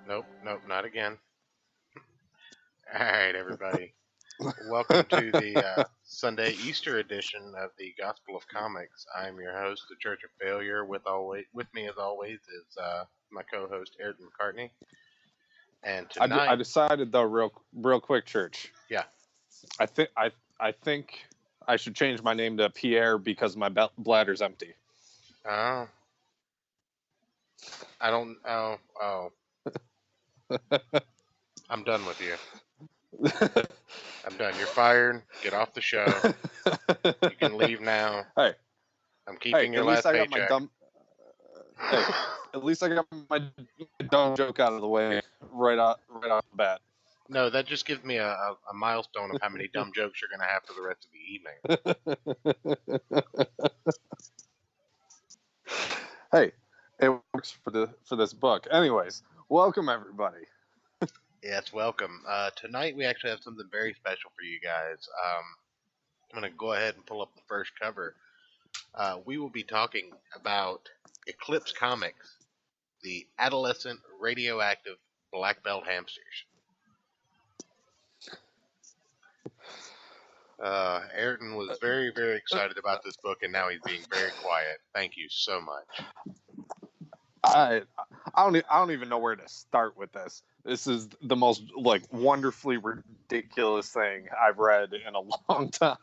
Nope, not again. All right, everybody. Welcome to the Sunday Easter edition of the Gospel of Comics. I'm your host, the Church of Failure. With me, as always, is my co-host, Ayrton McCartney. And tonight, I decided though, real quick, Church. Yeah. I think I should change my name to Pierre because my bladder's empty. Oh. I don't. Oh. I'm done with you. I'm done. You're fired. Get off the show. You can leave now. Hey. I'm keeping your last paycheck. At least I got my dumb joke out of the way right off the bat. No, that just gives me a milestone of how many dumb jokes you're going to have for the rest of the evening. Hey, it works for this book. Anyways, welcome everybody. Yes, welcome. Tonight we actually have something very special for you guys. I'm going to go ahead and pull up the first cover. We will be talking about Eclipse Comics, the Adolescent Radioactive Black Belt Hamsters. Ayrton was very, very excited about this book, and now he's being very quiet. Thank you so much. I don't even know where to start with this. This is the most wonderfully ridiculous thing I've read in a long time.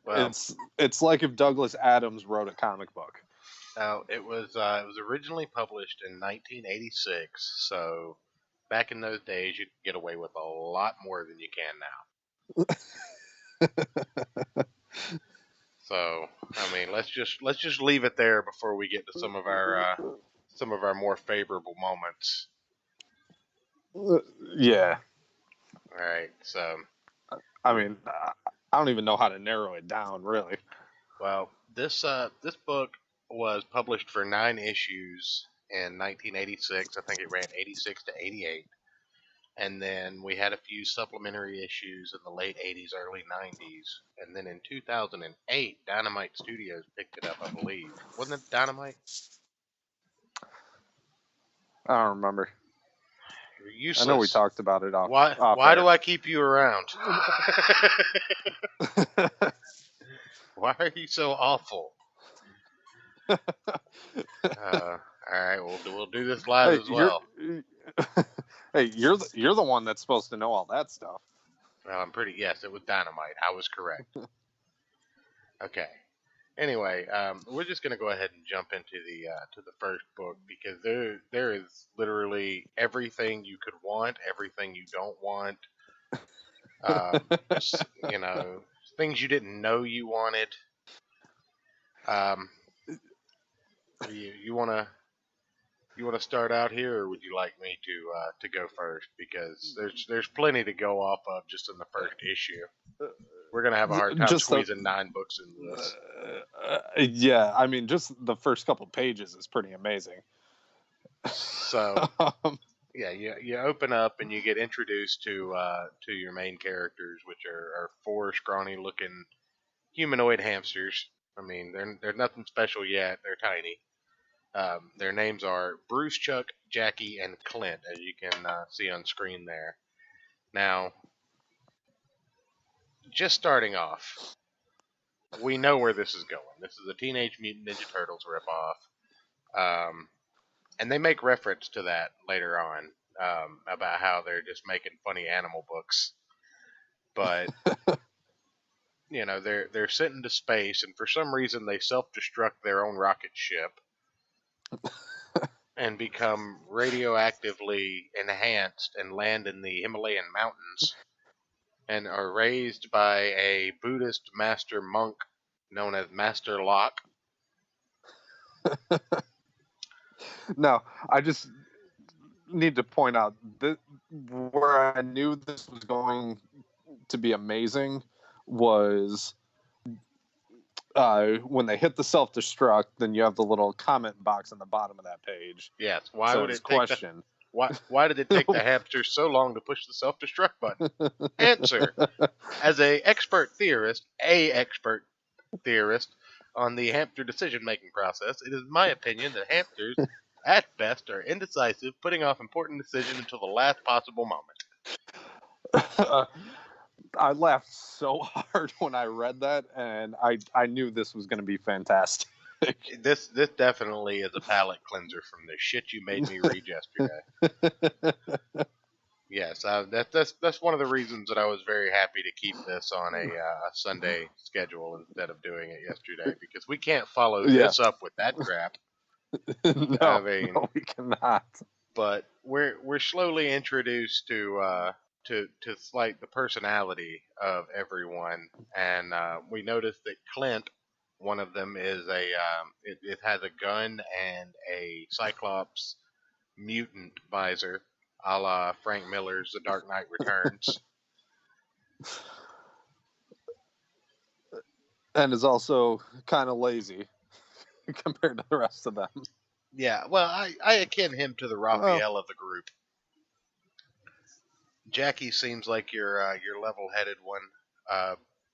Well, it's like if Douglas Adams wrote a comic book. It was originally published in 1986, so back in those days you could get away with a lot more than you can now. So, I mean, let's just leave it there before we get to some of our more favorable moments. Yeah. All right. So, I mean, I don't even know how to narrow it down, really. Well, this book was published for 9 issues in 1986. I think it ran 86 to 88. And then we had a few supplementary issues in the late 80s, early 90s. And then in 2008, Dynamite Studios picked it up, I believe. Wasn't it Dynamite? I don't remember. You're useless. I know we talked about it off. Why do I keep you around? Why are you so awful? All right, we'll do this live as well. Hey, you're the one that's supposed to know all that stuff. Well, yes, it was Dynamite. I was correct. Okay. Anyway, we're just gonna go ahead and jump into the first book because there is literally everything you could want, everything you don't want. Things you didn't know you wanted. You wanna start out here, or would you like me to go first? Because there's plenty to go off of just in the first issue. We're gonna have a hard time squeezing 9 books into this. Yeah, I mean, just the first couple pages is pretty amazing. So, yeah, you open up and you get introduced to your main characters, which are 4 scrawny-looking humanoid hamsters. I mean, they're nothing special yet. They're tiny. Their names are Bruce, Chuck, Jackie, and Clint, as you can see on screen there. Now, just starting off, we know where this is going. This is a Teenage Mutant Ninja Turtles ripoff. And they make reference to that later on, about how they're just making funny animal books. But, they're sent into space, and for some reason they self-destruct their own rocket ship and become radioactively enhanced and land in the Himalayan mountains and are raised by a Buddhist master monk known as Master Locke. No, I just need to point out that where I knew this was going to be amazing was when they hit the self-destruct, then you have the little comment box on the bottom of that page. Yes. Why did it take the hamsters so long to push the self-destruct button? Answer: as an expert theorist on the hamster decision-making process, it is my opinion that hamsters at best, are indecisive, putting off important decisions until the last possible moment. I laughed so hard when I read that, and I knew this was going to be fantastic. This definitely is a palate cleanser from the shit you made me read yesterday. Yes, that's one of the reasons that I was very happy to keep this on a Sunday schedule instead of doing it yesterday, because we can't follow this up with that crap. No, we cannot. But we're slowly introduced to like the personality of everyone, and we notice that Clint, one of them, is it has a gun and a Cyclops mutant visor, a la Frank Miller's The Dark Knight Returns. And is also kind of lazy compared to the rest of them. Yeah, well, I akin him to the Raphael of the group. Jackie seems like your level-headed one.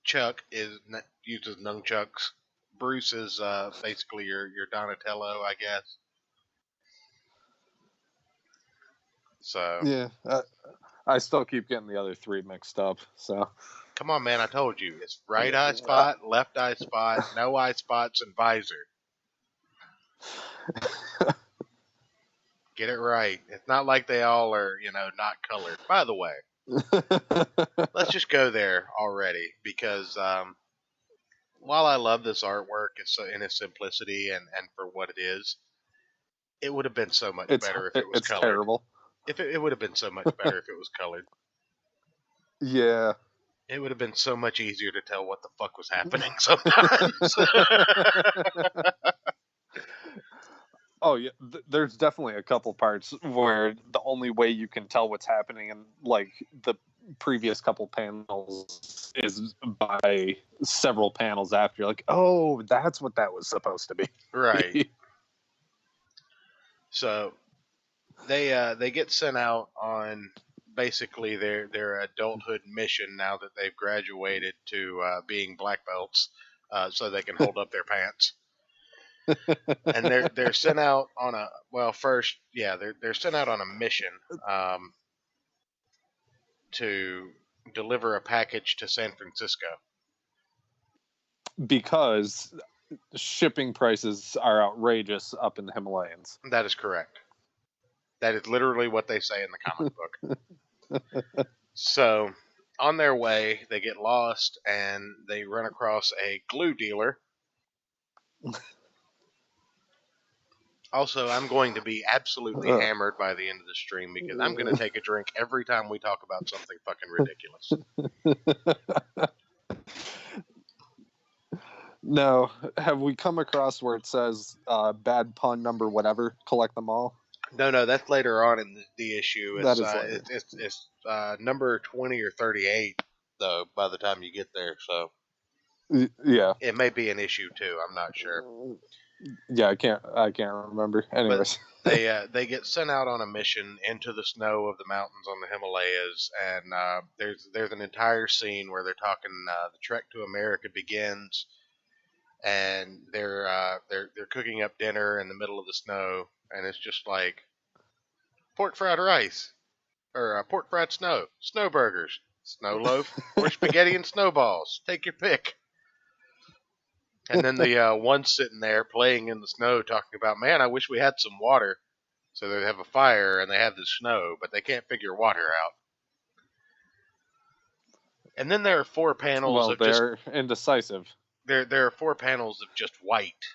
Chuck uses nunchucks. Bruce is basically your Donatello, I guess. So yeah, I still keep getting the other three mixed up. So come on, man! I told you it's right eye spot, left eye spot, no eye spots, and visor. Get it right. It's not like they all are, not colored. By the way, let's just go there already, because while I love this artwork in its simplicity and for what it is, it would have been so much better if it was colored. It's terrible. It would have been so much better if it was colored. Yeah. It would have been so much easier to tell what the fuck was happening sometimes. Oh yeah, there's definitely a couple parts where the only way you can tell what's happening in like the previous couple panels is by several panels after. You're like, oh, that's what that was supposed to be. Right. So they get sent out on basically their adulthood mission now that they've graduated to being black belts, so they can hold up their pants. And they're sent out on they're sent out on a mission to deliver a package to San Francisco because shipping prices are outrageous up in the Himalayas. That is correct. That is literally what they say in the comic book. So on their way, they get lost and they run across a glue dealer. Also, I'm going to be absolutely hammered by the end of the stream because I'm going to take a drink every time we talk about something fucking ridiculous. No. Have we come across where it says bad pun number whatever, collect them all? No, that's later on in the issue. It's number 20 or 38, though, by the time you get there. So yeah, it may be an issue too. I'm not sure. Yeah, I can't remember. Anyways, but they get sent out on a mission into the snow of the mountains on the Himalayas, and there's an entire scene where they're talking. The trek to America begins, and they're cooking up dinner in the middle of the snow, and it's just like pork fried rice or pork fried snow burgers, snow loaf, or spaghetti and snowballs. Take your pick. And then the one sitting there playing in the snow talking about, man, I wish we had some water. So they have a fire and they have the snow, but they can't figure water out. And then there are 4 panels of they're indecisive. There are 4 panels of just white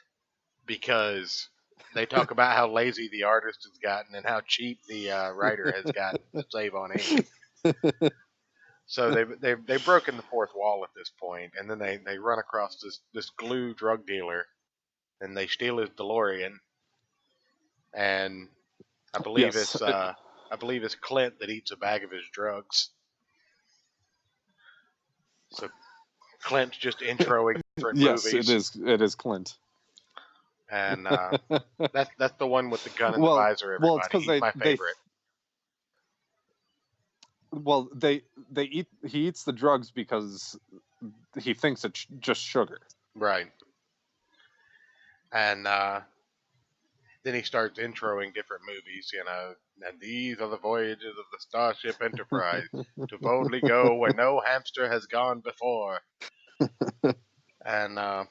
because they talk about how lazy the artist has gotten and how cheap the writer has gotten to save on ink. So they've broken the 4th wall at this point, and then they run across this glue drug dealer, and they steal his DeLorean, and I believe it's Clint that eats a bag of his drugs. So Clint's just introing different movies. Yes, it is Clint. And that's the one with the gun and the visor. Everybody, well, it's because he's my favorite. He eats the drugs because he thinks it's just sugar. Right. And then he starts introing different movies, and these are the voyages of the Starship Enterprise to boldly go where no hamster has gone before. And I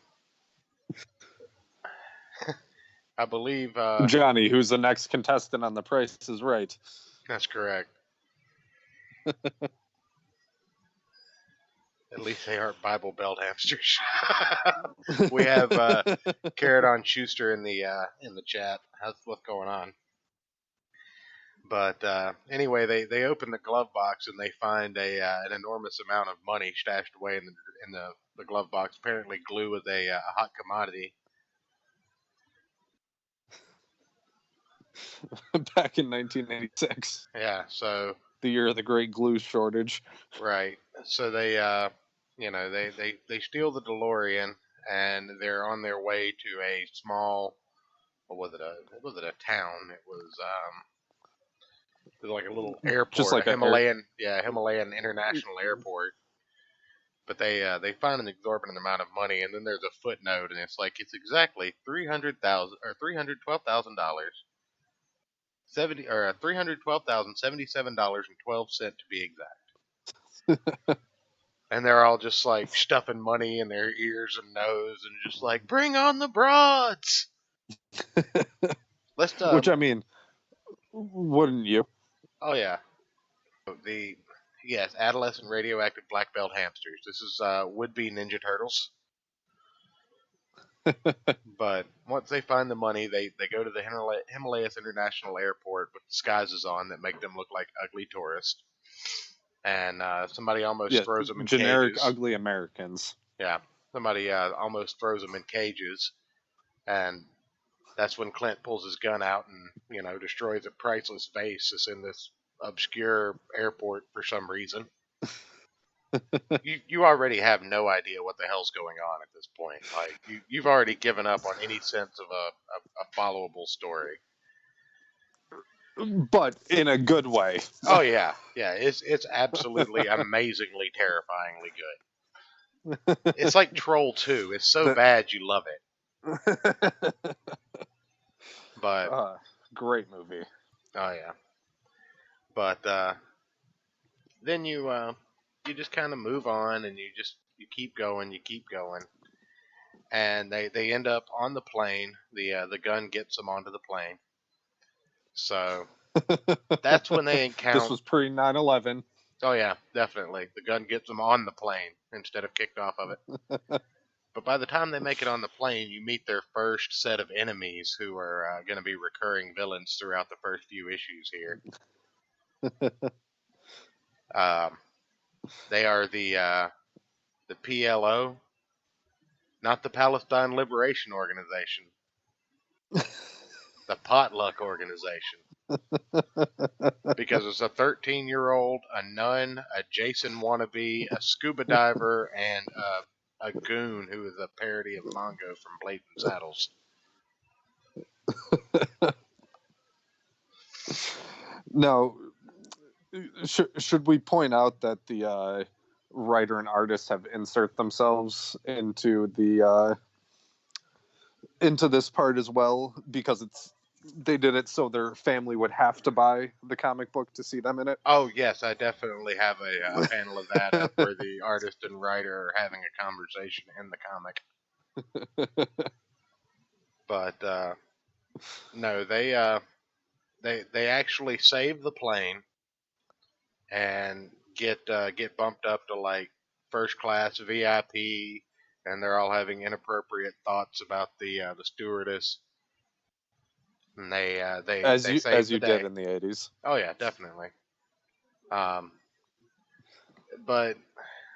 believe Johnny, who's the next contestant on The Price is Right. that's correct. At least they aren't Bible Belt hamsters. We have Carrot on Schuster in the chat. What's going on? But anyway, they open the glove box and they find an enormous amount of money stashed away in the glove box. Apparently, glue is a hot commodity. Back in 1986. Yeah, so the year of the great glue shortage. Right. So they steal the DeLorean and they're on their way to a small, what was it a town? It was like a little airport, just like a Himalayan International Airport. But they find an exorbitant amount of money, and then there's a footnote, and it's like it's exactly $312,000, $312,077.12 to be exact. And they're all just like stuffing money in their ears and nose, and just like, bring on the broads. Which, I mean, wouldn't you? Oh yeah. Yes, adolescent radioactive black belt hamsters. This is would-be Ninja Turtles. But once they find the money, they go to the Himalayas International Airport with disguises on that make them look like ugly tourists. And somebody almost throws them in generic cages. Ugly Americans. Yeah, somebody almost throws them in cages, and that's when Clint pulls his gun out and destroys a priceless vase that's in this obscure airport for some reason. you already have no idea what the hell's going on at this point. Like you've already given up on any sense of a followable story. But in a good way. Oh yeah. It's absolutely amazingly, terrifyingly good. It's like Troll 2. It's so bad you love it. But great movie. Oh yeah. But then you just kind of move on, and you keep going, and they end up on the plane. The gun gets them onto the plane. So that's when they encounter. This was pre 9/11. Oh yeah, definitely. The gun gets them on the plane instead of kicked off of it. But by the time they make it on the plane, you meet their first set of enemies who are going to be recurring villains throughout the first few issues here. They are the PLO, not the Palestine Liberation Organization, the Potluck Organization. Because it's a 13-year-old, a nun, a Jason wannabe, a scuba diver, and a goon who is a parody of Mongo from Blades and Saddles. Now, should we point out that the writer and artist have insert themselves into this part as well, because they did it so their family would have to buy the comic book to see them in it? Oh yes, I definitely have a panel of that where the artist and writer are having a conversation in the comic. But no, they actually save the plane and get bumped up to like first class VIP, and they're all having inappropriate thoughts about the stewardess. And they as you day. did in the 80s. Oh yeah, definitely. But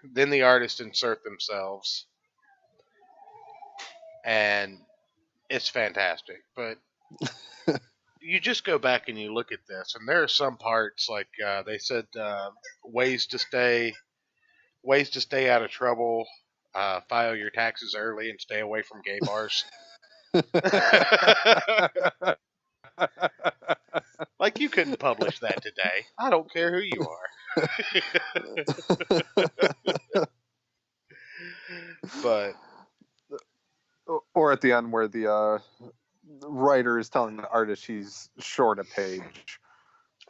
then the artists insert themselves, and it's fantastic. But you just go back and you look at this, and there are some parts like they said ways to stay out of trouble. File your taxes early and stay away from gay bars. Like you couldn't publish that today. I don't care who you are. But or at the end where writer is telling the artist he's short a page.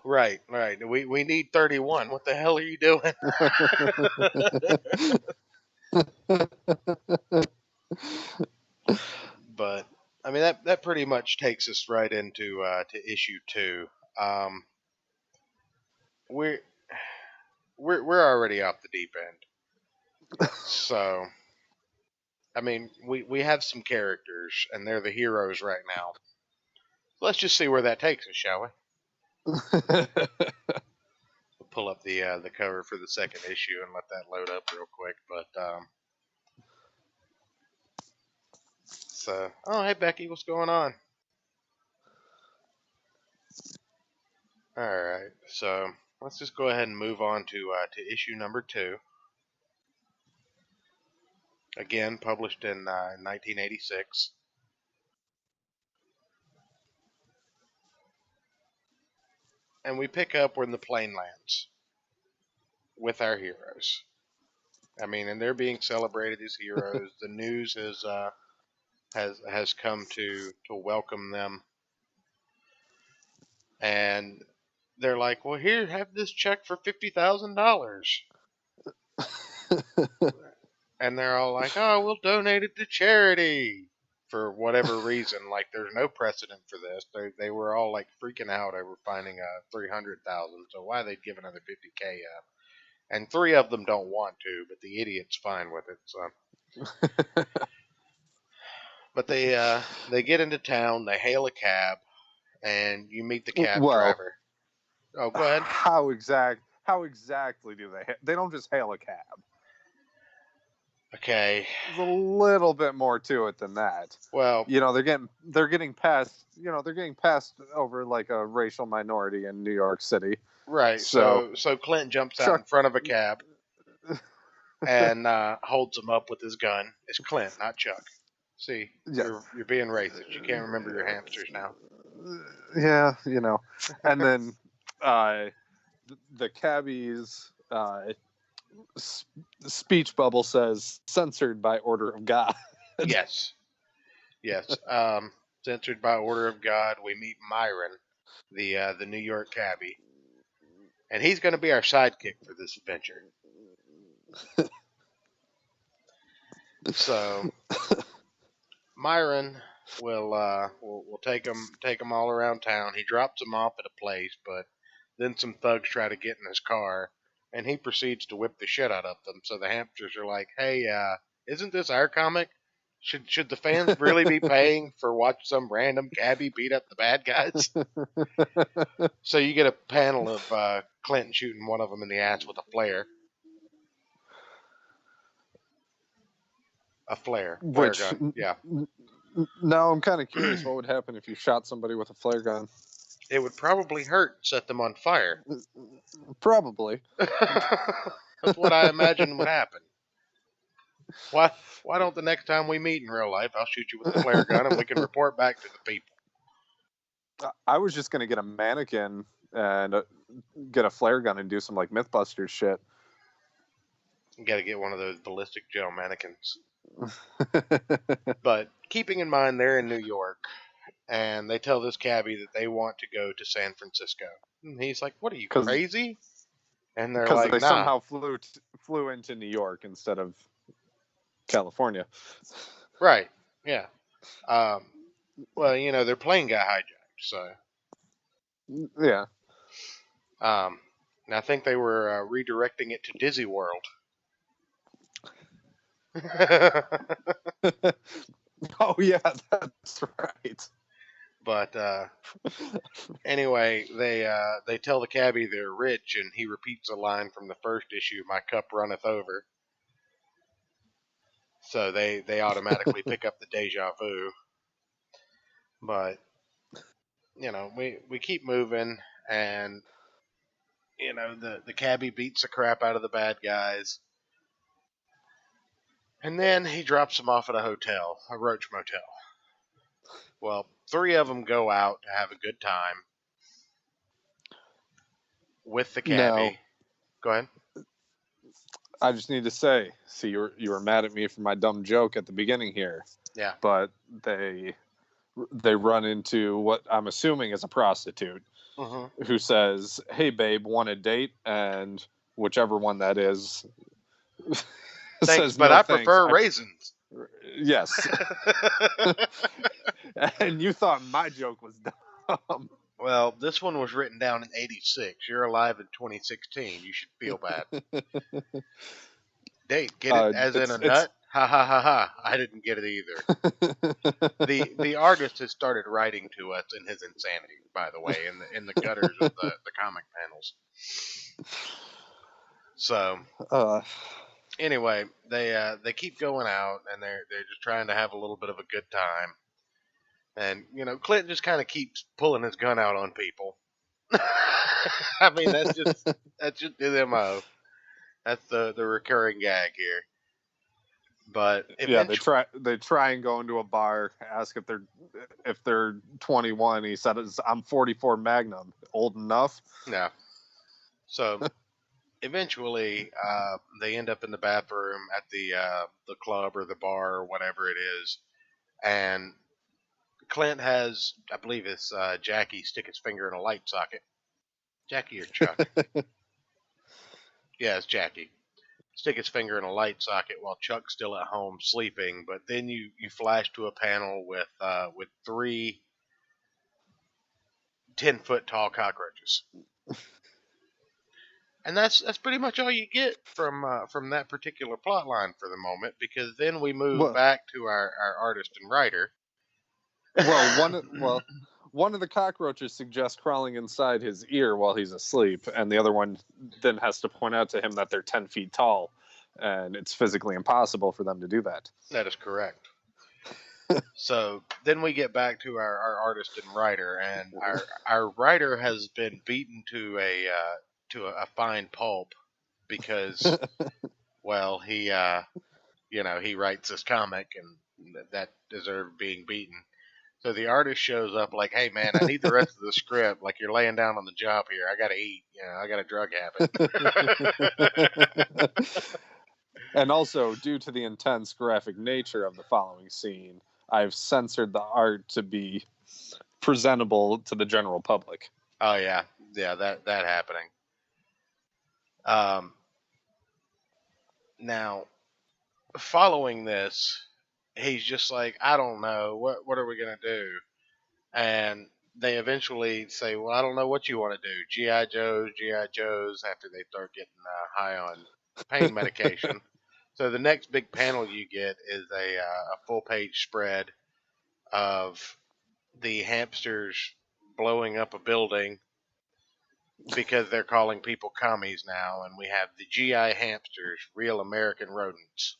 Right. We need 31. What the hell are you doing? But I mean that pretty much takes us right into to issue 2. Um, we're we're already off the deep end. So I mean we have some characters and they're the heroes right now. Let's just see where that takes us, shall we? We'll pull up the cover for the second issue and let that load up real quick. But so oh hey Becky, what's going on? All right, so let's just go ahead and move on to issue number 2. Again, published in 1986. And we pick up when the plane lands with our heroes. I mean, and they're being celebrated as heroes. The news has come to welcome them, and they're like, "Well, here, have this check for $50,000." And they're all like, "Oh, we'll donate it to charity." For whatever reason, like there's no precedent for this. They were all like freaking out over finding 300,000. So why they'd give another 50K up? And 3 of them don't want to, but the idiot's fine with it. So, but they get into town, they hail a cab, and you meet the cab driver. Oh, go ahead. How exactly do they? They don't just hail a cab. Okay. There's a little bit more to it than that. Well, they're getting past over like a racial minority in New York City. Right. So Clint jumps out in front of a cab and holds him up with his gun. It's Clint, not Chuck. See, you're being racist. You can't remember your hamsters now. Yeah, and then the cabbie's speech bubble says censored by order of God. Yes. Censored by order of God. We meet Myron, the New York cabbie, and he's going to be our sidekick for this adventure. So Myron will take him all around town. He drops him off at a place, but then some thugs try to get in his car, and he proceeds to whip the shit out of them. So the hamsters are like, "Hey, isn't this our comic? Should the fans really be paying for watch some random cabbie beat up the bad guys?" So you get a panel of Clinton shooting one of them in the ass with a flare. A flare gun. Yeah. Now I'm kind of curious what would happen if you shot somebody with a flare gun. It would probably hurt and set them on fire. Probably. That's what I imagine would happen. Why don't the next time we meet in real life, I'll shoot you with a flare gun and we can report back to the people. I was just going to get a mannequin and get a flare gun and do some like Mythbusters shit. You got to get one of those ballistic gel mannequins. But keeping in mind they're in New York, and they tell this cabbie that they want to go to San Francisco. And he's like, "What are you, crazy?" And they're like, they "Nah." somehow flew into New York instead of California. Right. Yeah. Well, their plane got hijacked, so. Yeah. And I think they were redirecting it to Disney World. Oh yeah, that's right. But anyway, they tell the cabbie they're rich, and he repeats a line from the first issue, "My cup runneth over." So they automatically pick up the deja vu. But we keep moving, and the cabbie beats the crap out of the bad guys, and then he drops them off at a hotel, a roach motel. Well, 3 of them go out to have a good time with the cabbie. No. Go ahead. I just need to say, see, you were mad at me for my dumb joke at the beginning here. Yeah. But they they run into what I'm assuming is a prostitute who says, "Hey, babe, want a date?" And whichever one that is Thanks, says, but "No, I thanks." prefer raisins. Yes. And you thought my joke was dumb. Well, this one was written down in '86. You're alive in 2016. You should feel bad. Date, get it as in a It's nut? Ha ha ha ha. I didn't get it either. The artist has started writing to us in his insanity, by the way, in the gutters of the comic panels. So anyway, they keep going out and they're just trying to have a little bit of a good time. And Clint just kind of keeps pulling his gun out on people. I mean, that's just his MO. That's the recurring gag here. But yeah, eventually, they try and go into a bar, ask if they're 21. He said, "I'm 44 Magnum, old enough." no. So eventually, they end up in the bathroom at the club or the bar or whatever it is, and Clint has, I believe it's Jackie, stick his finger in a light socket. Jackie or Chuck? Yeah, it's Jackie. Stick his finger in a light socket while Chuck's still at home sleeping. But then you flash to a panel with three 10-foot tall cockroaches, and that's pretty much all you get from that particular plot line for the moment. Because then we move Well, back to our artist and writer. one of the cockroaches suggests crawling inside his ear while he's asleep, and the other one then has to point out to him that they're 10 feet tall, and it's physically impossible for them to do that. That is correct. So then we get back to our artist and writer, and our writer has been beaten to a fine pulp because, well, he writes this comic and that deserved being beaten. So the artist shows up like, "Hey man, I need the rest of the script. Like you're laying down on the job here. I gotta eat. I got a drug habit." And also, due to the intense graphic nature of the following scene, I've censored the art to be presentable to the general public. Oh yeah, that happening. Um, Now following this, he's just like, I don't know what are we gonna do, and they eventually say, well, I don't know what you want to do. GI Joes after they start getting high on pain medication. So the next big panel you get is a full page spread of the hamsters blowing up a building because they're calling people commies now, and we have the GI hamsters, real American rodents.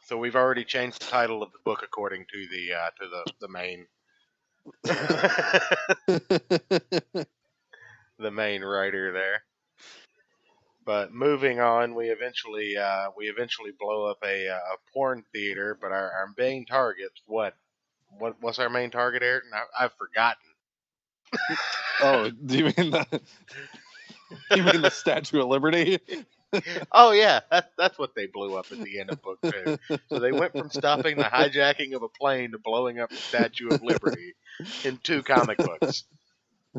So we've already changed the title of the book according to the main the main writer there. But moving on, we eventually blow up a porn theater. But our main target's what's our main target, Eric? I've forgotten. Oh, do you mean the Statue of Liberty? Oh yeah, that's what they blew up at the end of book 2. So they went from stopping the hijacking of a plane to blowing up the Statue of Liberty in 2 comic books.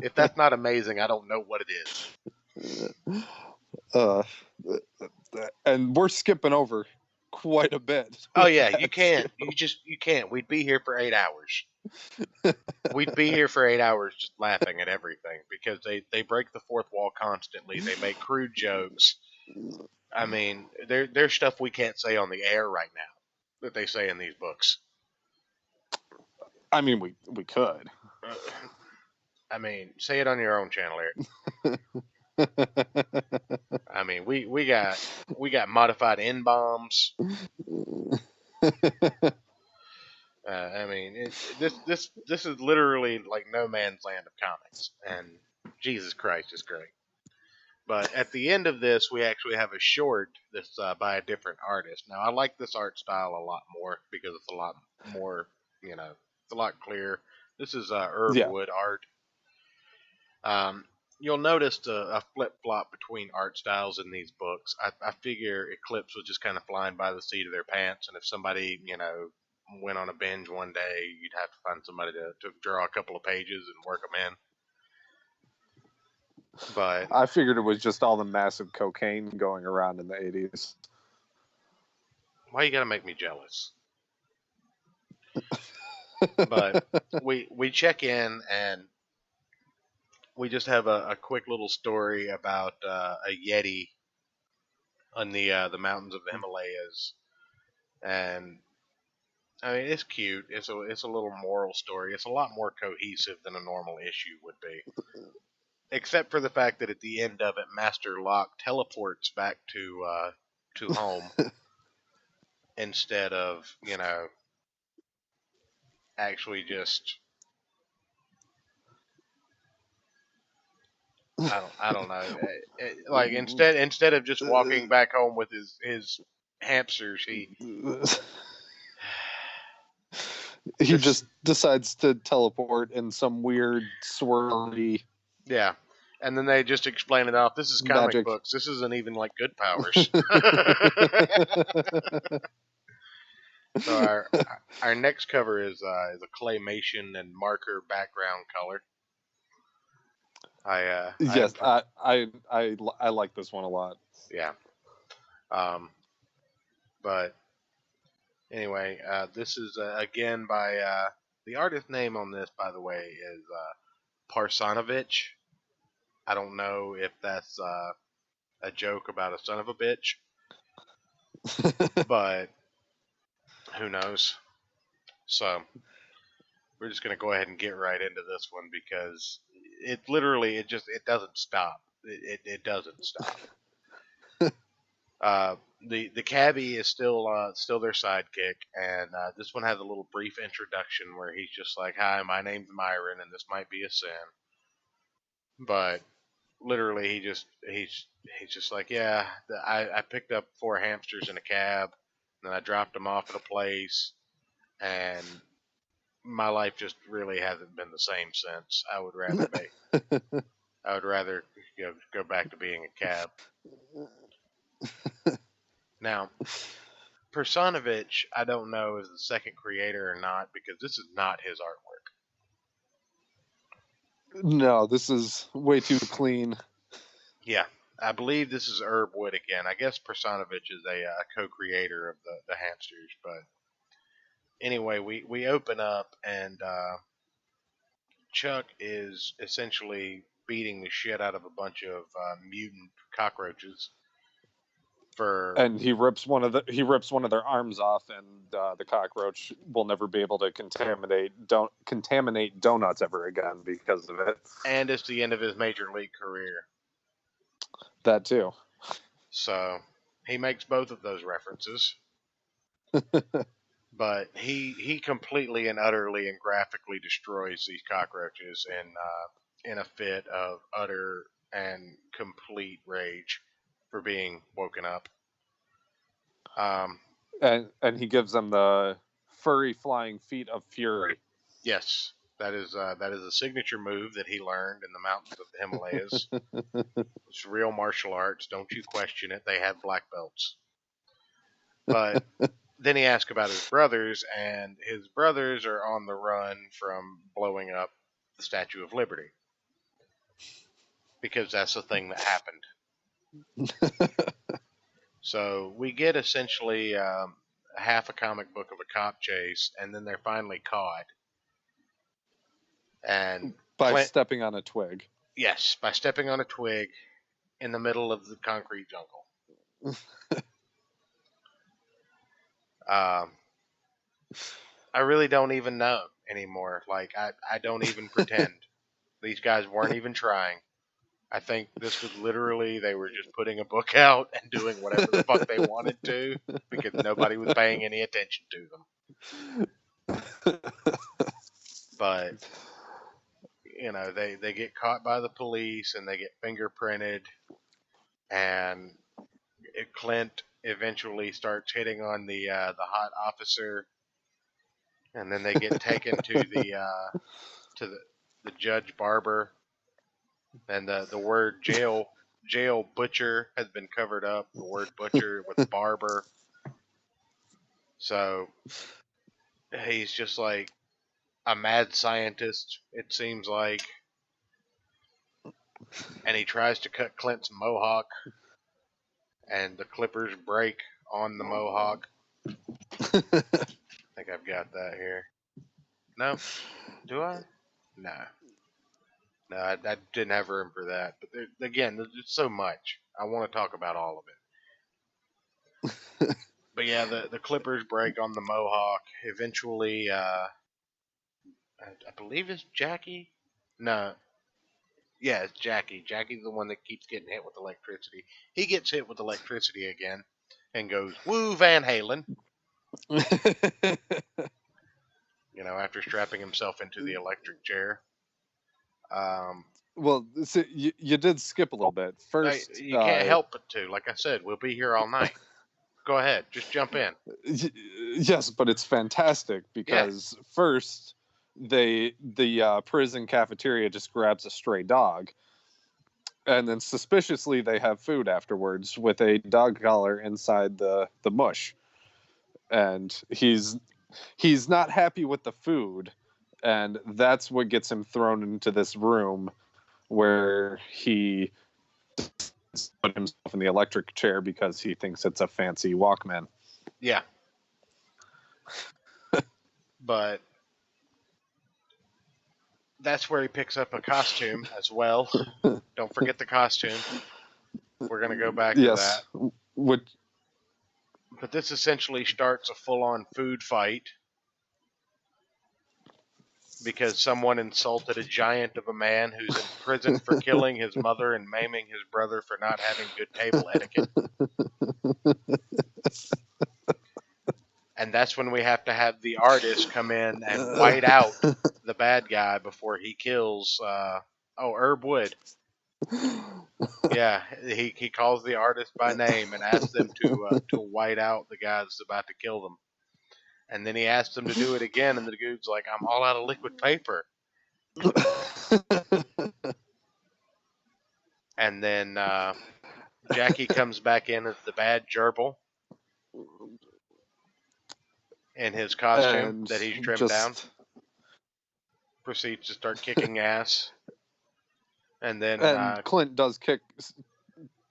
If that's not amazing, I don't know what it is. And we're skipping over quite a bit. Oh yeah, you can't. You can't. We'd be here for 8 hours. We'd be here for 8 hours just laughing at everything because they break the fourth wall constantly. They make crude jokes. I mean, there's stuff we can't say on the air right now that they say in these books. I mean, we could. I mean, say it on your own channel, Eric. I mean, we got modified N bombs. I mean, this is literally like no man's land of comics, and Jesus Christ is great. But at the end of this, we actually have a short that's by a different artist. Now, I like this art style a lot more because it's a lot more, it's a lot clearer. This is Irv Yeah. Wood art. Um, you'll notice a flip flop between art styles in these books. I figure Eclipse was just kind of flying by the seat of their pants, and if somebody, went on a binge one day, you'd have to find somebody to draw a couple of pages and work them in. But I figured it was just all the massive cocaine going around in the 80s. why you gotta make me jealous? But we check in and we just have a quick little story about a yeti on the mountains of the Himalayas, and I mean it's cute. It's a little moral story. It's a lot more cohesive than a normal issue would be, except for the fact that at the end of it, Master Locke teleports back to home instead of actually just I don't know. Like instead of just walking back home with his hamsters, he just decides to teleport in some weird swirly yeah. And then they just explain it off. This is comic magic. books. This isn't even like good powers. So our next cover is a claymation and marker background color. Yes, I like this one a lot. Yeah. But anyway, this is again by the artist name on this, by the way, is Parsanovich. I don't know if that's a joke about a son of a bitch, but who knows? So we're just gonna go ahead and get right into this one because it literally it doesn't stop. It doesn't stop. The cabbie is still their sidekick, and this one has a little brief introduction where he's just like, "Hi, my name's Myron, and this might be a sin," but literally he's just like, "Yeah, I picked up 4 hamsters in a cab, and then I dropped them off at a place, and my life just really hasn't been the same since. I would rather go back to being a cab." Now, Personovich, I don't know is the second creator or not because this is not his artwork. No, this is way too clean. Yeah, I believe this is Herb Wood again. I guess Personovich is a co-creator of the hamsters, but anyway, we open up and Chuck is essentially beating the shit out of a bunch of mutant cockroaches and he rips one of their arms off, and the cockroach will never be able to contaminate donuts ever again because of it. And it's the end of his major league career. That too. So he makes both of those references. But he completely and utterly and graphically destroys these cockroaches in a fit of utter and complete rage for being woken up. And he gives them the furry flying feet of fury. Yes, that is a signature move that he learned in the mountains of the Himalayas. It's real martial arts. Don't you question it. They have black belts. But then he asks about his brothers, and his brothers are on the run from blowing up the Statue of Liberty because that's the thing that happened. So we get essentially half a comic book of a cop chase, and then they're finally caught. And by stepping on a twig. Yes, by stepping on a twig in the middle of the concrete jungle. I really don't even know anymore. Like, I don't even pretend. These guys weren't even trying. I think this was literally, they were just putting a book out and doing whatever the fuck they wanted to because nobody was paying any attention to them. But, they get caught by the police and they get fingerprinted, and Clint eventually starts hitting on the hot officer, and then they get taken to the Judge Barber, and the word jail butcher has been covered up. The word butcher with barber. So he's just like a mad scientist. It seems like, and he tries to cut Clint's mohawk, and the clippers break on the mohawk. I think I've got that here. No, do I? No, no, I didn't have room for that. But again, there's just so much. I want to talk about all of it. But yeah, the clippers break on the mohawk. Eventually, I believe it's Jackie. No, yeah, it's Jackie. Jackie's the one that keeps getting hit with electricity. He gets hit with electricity again, and goes, "Woo, Van Halen!" After strapping himself into the electric chair. Um, Well, so you did skip a little bit. First, you can't help but to. Like I said, we'll be here all night. Go ahead, just jump in. yes, but it's fantastic because first the prison cafeteria just grabs a stray dog, and then suspiciously they have food afterwards with a dog collar inside the mush, and he's not happy with the food, and that's what gets him thrown into this room where he put himself in the electric chair because he thinks it's a fancy Walkman. Yeah. But that's where he picks up a costume as well. Don't forget the costume. We're going to go back to that. But this essentially starts a full-on food fight because someone insulted a giant of a man who's in prison for killing his mother and maiming his brother for not having good table etiquette. And that's when we have to have the artist come in and white out the bad guy before he kills. Herb Wood. Yeah, he calls the artist by name and asks them to white out the guy that's about to kill them. And then he asks them to do it again, and the dude's like, "I'm all out of liquid paper." And then Jackie comes back in as the bad gerbil in his costume that he's trimmed down. Proceeds to start kicking ass. And then Clint does kick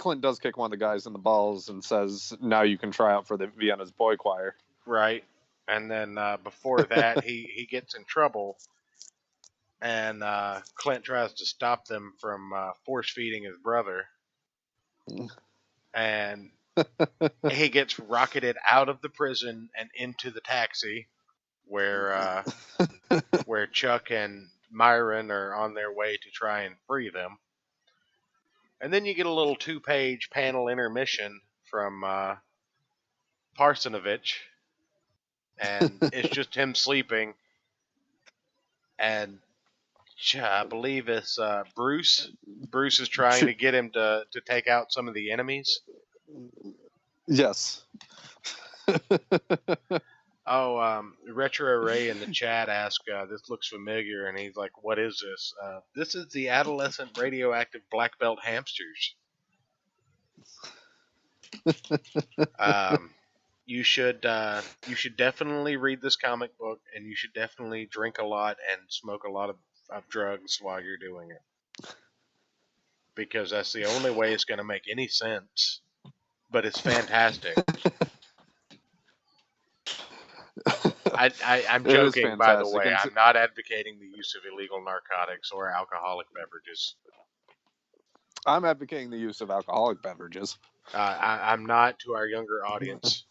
one of the guys in the balls and says, "Now you can try out for the Vienna's boy choir." Right. And then before that, he gets in trouble, and Clint tries to stop them from force feeding his brother. And he gets rocketed out of the prison and into the taxi, where Chuck and Myron are on their way to try and free them. And then you get a little 2-page panel intermission from Parsonovich, and it's just him sleeping. And I believe it's Bruce. Bruce is trying to get him to take out some of the enemies. Yes. Retro Ray in the chat asked, "This looks familiar," and he's like, "What is this?" This is the Adolescent Radioactive Black Belt Hamsters. You should definitely read this comic book, and you should definitely drink a lot and smoke a lot of drugs while you're doing it, because that's the only way it's going to make any sense. But it's fantastic. I'm joking, by the way. I'm not advocating the use of illegal narcotics or alcoholic beverages. I'm advocating the use of alcoholic beverages. I'm not, to our younger audience.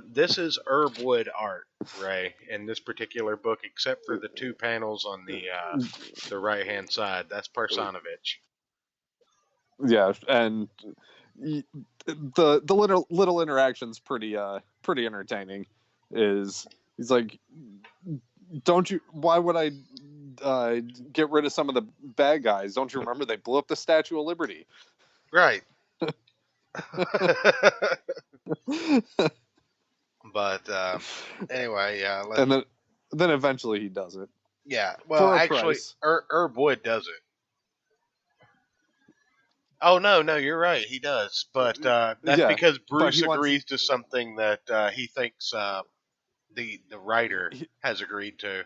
This is Herb Wood art, Ray, in this particular book, except for the 2 panels on the right-hand side. That's Parsonovich. Yeah, and the little interaction's pretty entertaining. He's like, "Don't you? Why would I get rid of some of the bad guys? Don't you remember they blew up the Statue of Liberty?" Right. But anyway, yeah. And then eventually he does it. Yeah. Well, actually, Herb Wood does it. Oh no, you're right. He does, but that's Yeah, because but he Bruce wants agrees to something that he thinks the writer he, has agreed to.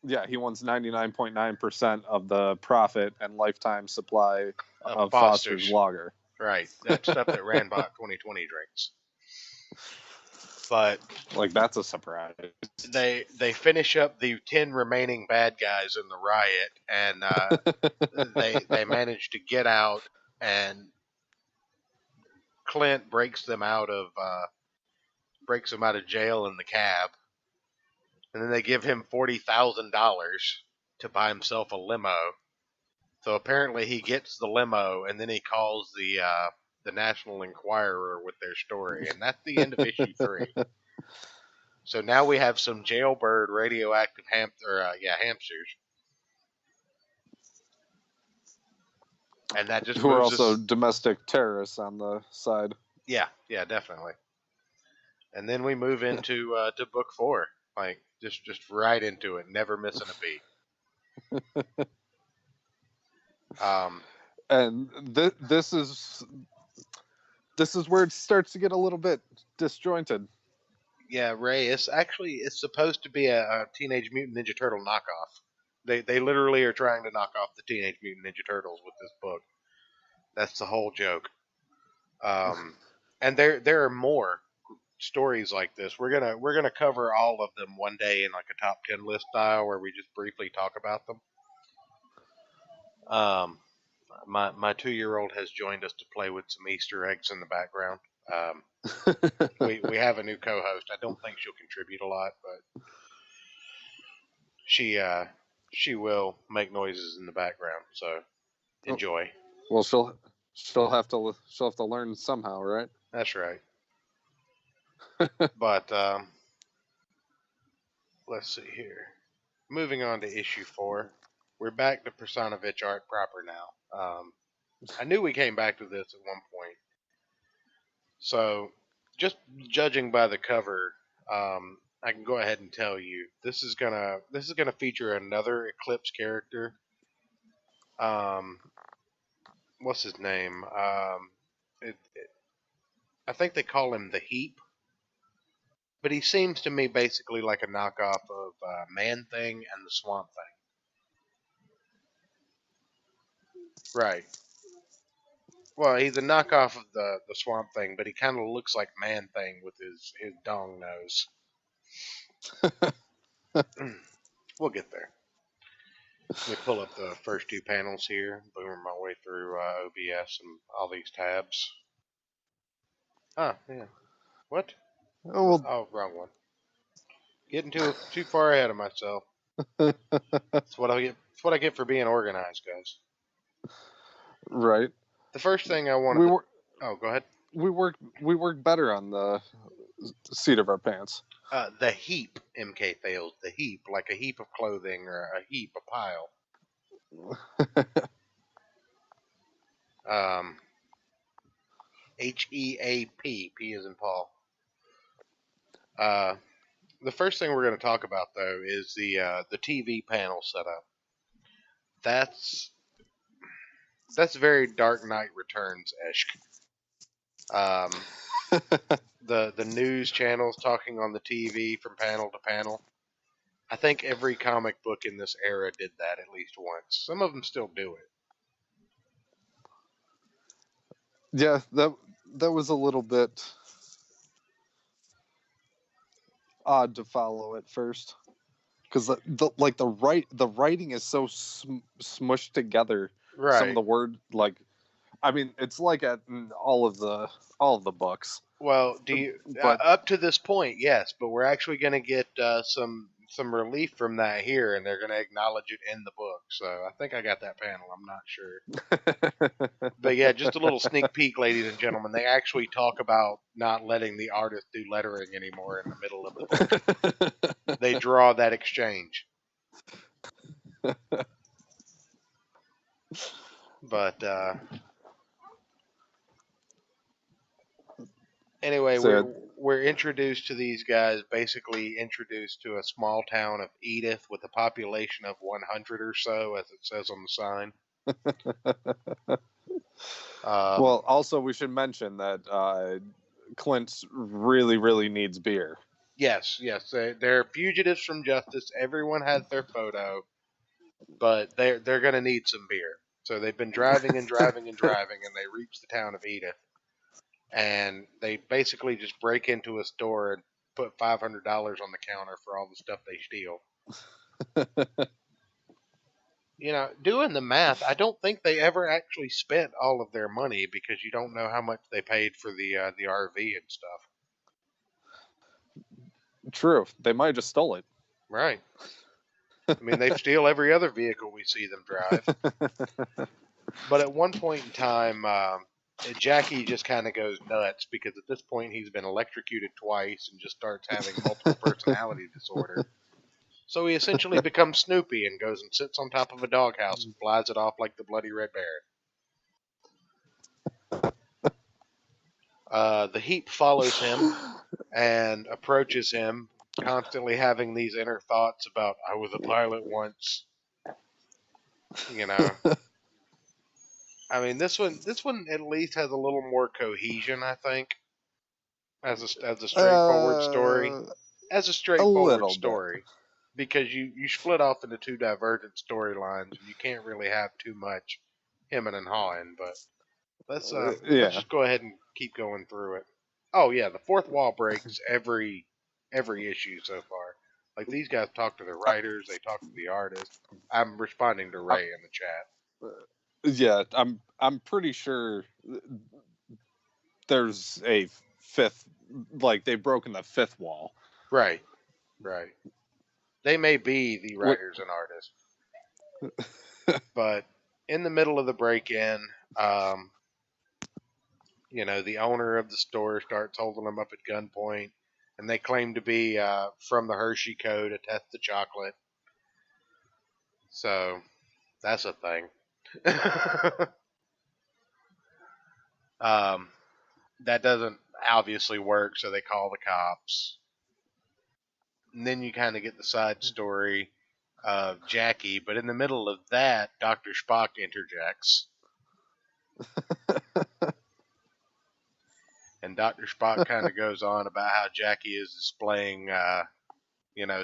yeah, he wants 99.9% of the profit and lifetime supply of Foster's Fosters, lager. right? That stuff that Randbot 2020 drinks. But Like, that's a surprise. they finish up the 10 remaining bad guys in the riot, and they manage to get out, and Clint breaks them out of jail in the cab, and then they give him $40,000 to buy himself a limo. So apparently he gets the limo, and then he calls the National Enquirer with their story, and that's the end of issue 3. So now we have some jailbird radioactive hamsters, and that just Who are moves also us. domestic terrorists on the side. Yeah, definitely. And then we move into to book 4, like just right into it, never missing a beat. Um, And this is where it starts to get a little bit disjointed. yeah, Ray. It's supposed to be a Teenage Mutant Ninja Turtle knockoff. They literally are trying to knock off the Teenage Mutant Ninja Turtles with this book. That's the whole joke. And there are more stories like this. We're gonna cover all of them one day in like a top 10 list style where we just briefly talk about them. Um, my 2-year-old has joined us to play with some Easter eggs in the background. Um, we have a new co-host. I don't think she'll contribute a lot, but she she will make noises in the background. So enjoy. Well, she'll have to learn somehow, right? That's right. But let's see here. Moving on to issue 4, we're back to Personavich art proper now. I knew we came back to this at one point. So, just judging by the cover, I can go ahead and tell you this is gonna feature another Eclipse character. Um, what's his name? I think they call him the Heap, but he seems to me basically like a knockoff of Man Thing and the Swamp Thing. Right. Well, he's a knockoff of the Swamp Thing, but he kind of looks like Man Thing with his dong nose. We'll get there. Let me pull up the first 2 panels here, boom my way through OBS and all these tabs. Ah, yeah. What? Oh, well, Oh, wrong one. Getting too far ahead of myself. That's what I get. That's what I get for being organized, guys. right. The first thing I wanted We to. were Oh, go ahead. we work better on the seat of our pants. The heap, MK fails. The heap, like a heap of clothing or a heap, a pile. Um, HEAP. P is in Paul. The first thing we're going to talk about though is the TV panel setup. That's that's very Dark Knight Returns esque. Um, the news channels talking on the TV from panel to panel. I think every comic book in this era did that at least once. Some of them still do it. Yeah, that was a little bit odd to follow at first, because the writing is so smushed together. Some of Right. the word, like, I mean, it's like at all of the books, Well, do you but up to this point, yes, but we're actually going to get some relief from that here, and they're going to acknowledge it in the book. So I think I got that panel. I'm not sure, but yeah, just a little sneak peek, ladies and gentlemen. They actually talk about not letting the artist do lettering anymore in the middle of the book. They draw that exchange, but anyway, so we're introduced to these guys, basically introduced to a small town of Edith with a population of 100 or so, as it says on the sign. Well, also we should mention that Clint really, really needs beer. Yes, they're fugitives from justice. Everyone has their photo, but they're gonna need some beer. So they've been driving and driving and driving, and they reach the town of Edith, and they basically just break into a store and put $500 on the counter for all the stuff they steal. Doing the math, I don't think they ever actually spent all of their money because you don't know how much they paid for the RV and stuff. True. They might have just stole it. Right. I mean, they steal every other vehicle we see them drive. But at one point in time, Jackie just kind of goes nuts because at this point he's been electrocuted twice and just starts having multiple personality disorder. So he essentially becomes Snoopy and goes and sits on top of a doghouse and flies it off like the Bloody Red Baron. The Heap follows him and approaches him, constantly having these inner thoughts about, I was a pilot once. I mean, this one at least has a little more cohesion, I think, as a straightforward story. As a straightforward story, because you split off into two divergent storylines, and you can't really have too much hemming and hawing. But let's just go ahead and keep going through it. Oh yeah, the fourth wall breaks every issue so far. Like, these guys talk to the writers, they talk to the artists. I'm responding to Ray in the chat. Yeah, I'm pretty sure there's a fifth, like they've broken the fifth wall. Right. They may be the writers and artists. But in the middle of the break-in, the owner of the store starts holding them up at gunpoint, and they claim to be from the Hershey Co. to test the chocolate. So that's a thing. That doesn't obviously work, so they call the cops. And then you kind of get the side story of Jackie, but in the middle of that, Dr. Spock interjects. And Dr. Spock kind of goes on about how Jackie is displaying,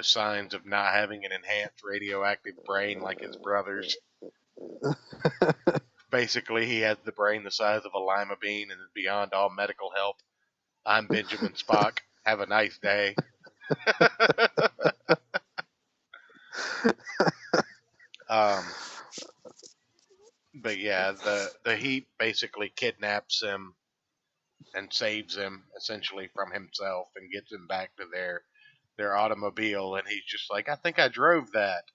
signs of not having an enhanced radioactive brain like his brothers. Basically, he has the brain the size of a lima bean and is beyond all medical help. I'm Benjamin Spock. Have a nice day. But yeah, the Heap basically kidnaps him and saves him essentially from himself and gets him back to their automobile, and he's just like, I think I drove that.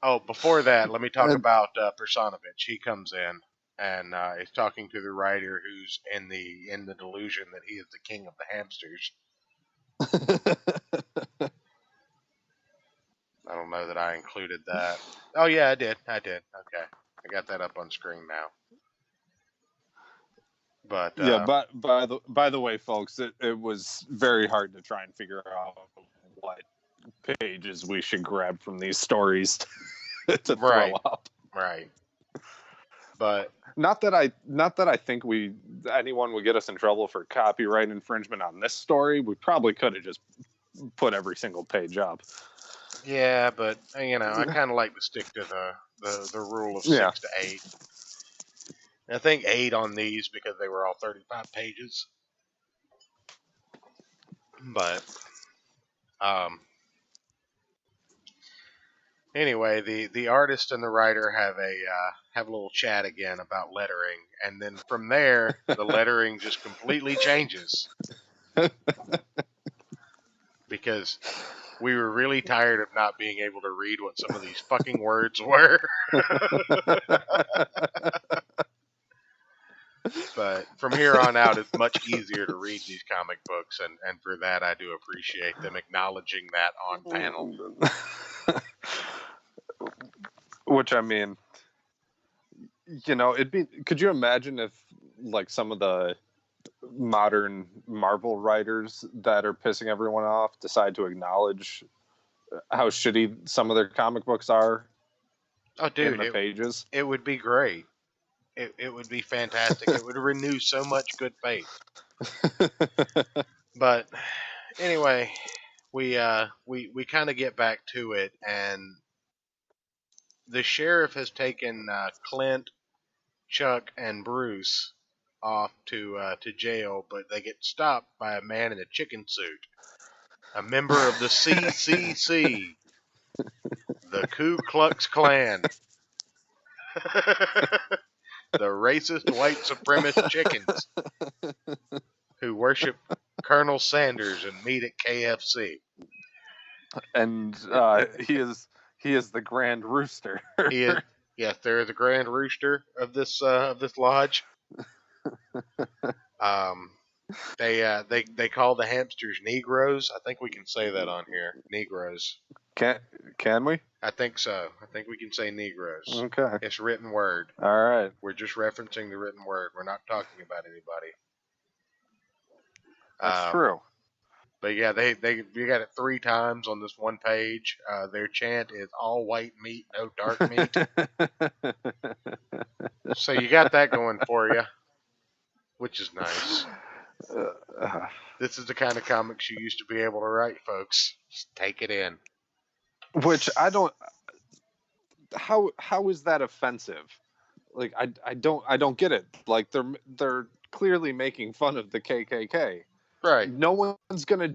Oh, before that, let me talk about Personovich. He comes in and is talking to the writer who's in the delusion that he is the king of the hamsters. I don't know that I included that. Oh yeah, I did. Okay, I got that up on screen now. But yeah, but by the way, folks, it was very hard to try and figure out what pages we should grab from these stories to throw up. Right. But not that I think anyone would get us in trouble for copyright infringement on this story. We probably could have just put every single page up. Yeah, but I kind of like to stick to the rule of 6 to 8. I think 8 on these because they were all 35 pages. But anyway, the artist and the writer have a little chat again about lettering, and then from there the lettering just completely changes because we were really tired of not being able to read what some of these fucking words were. But from here on out, it's much easier to read these comic books, and for that, I do appreciate them acknowledging that on panel. Which, I mean, could you imagine if, like, some of the modern Marvel writers that are pissing everyone off decide to acknowledge how shitty some of their comic books are in the pages? It would be great. It would be fantastic. It would renew so much good faith. But anyway, we kind of get back to it, and the sheriff has taken Clint, Chuck, and Bruce off to jail, but they get stopped by a man in a chicken suit, a member of the CCC, the Ku Klux Klan, the racist white supremacist chickens who worship Colonel Sanders and meet at KFC. And he is the Grand Rooster. He is, yes, there is a Grand Rooster of this lodge. They call the hamsters Negroes. I think we can say that on here, Negroes. Can we? I think so. I think we can say Negroes. Okay. It's written word. All right. We're just referencing the written word. We're not talking about anybody. That's true. But yeah, they got it 3 times on this one page. Their chant is all white meat, no dark meat. So you got that going for you, which is nice. This is the kind of comics you used to be able to write, folks. Just take it in. Which I don't. How is that offensive? Like I don't get it. Like they're clearly making fun of the KKK. Right. No one's gonna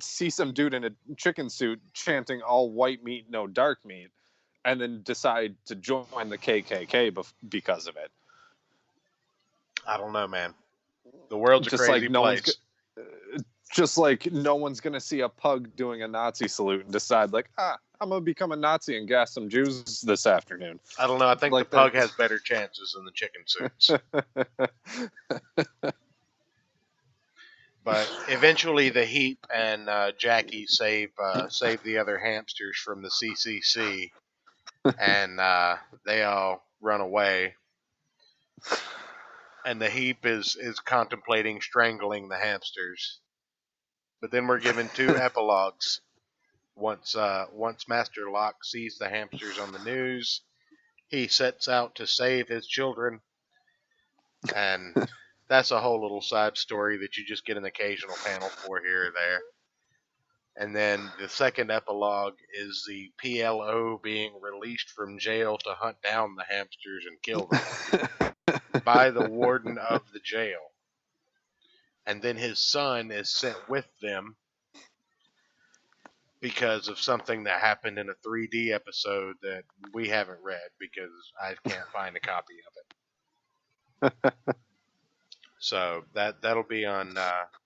see some dude in a chicken suit chanting all white meat, no dark meat, and then decide to join the KKK because of it. I don't know, man. The world's a crazy place. Just like no one's gonna see a pug doing a Nazi salute and decide like, I'm gonna become a Nazi and gas some Jews this afternoon. I don't know. I think like the pug has better chances than the chicken suits. But eventually, the Heap and Jackie save the other hamsters from the CCC, and they all run away. And the Heap is contemplating strangling the hamsters. But then we're given 2 epilogues. Once Master Locke sees the hamsters on the news, he sets out to save his children, and that's a whole little side story that you just get an occasional panel for here or there. And then the second epilogue is the PLO being released from jail to hunt down the hamsters and kill them by the warden of the jail. And then his son is sent with them because of something that happened in a 3D episode that we haven't read because I can't find a copy of it. So that'll be on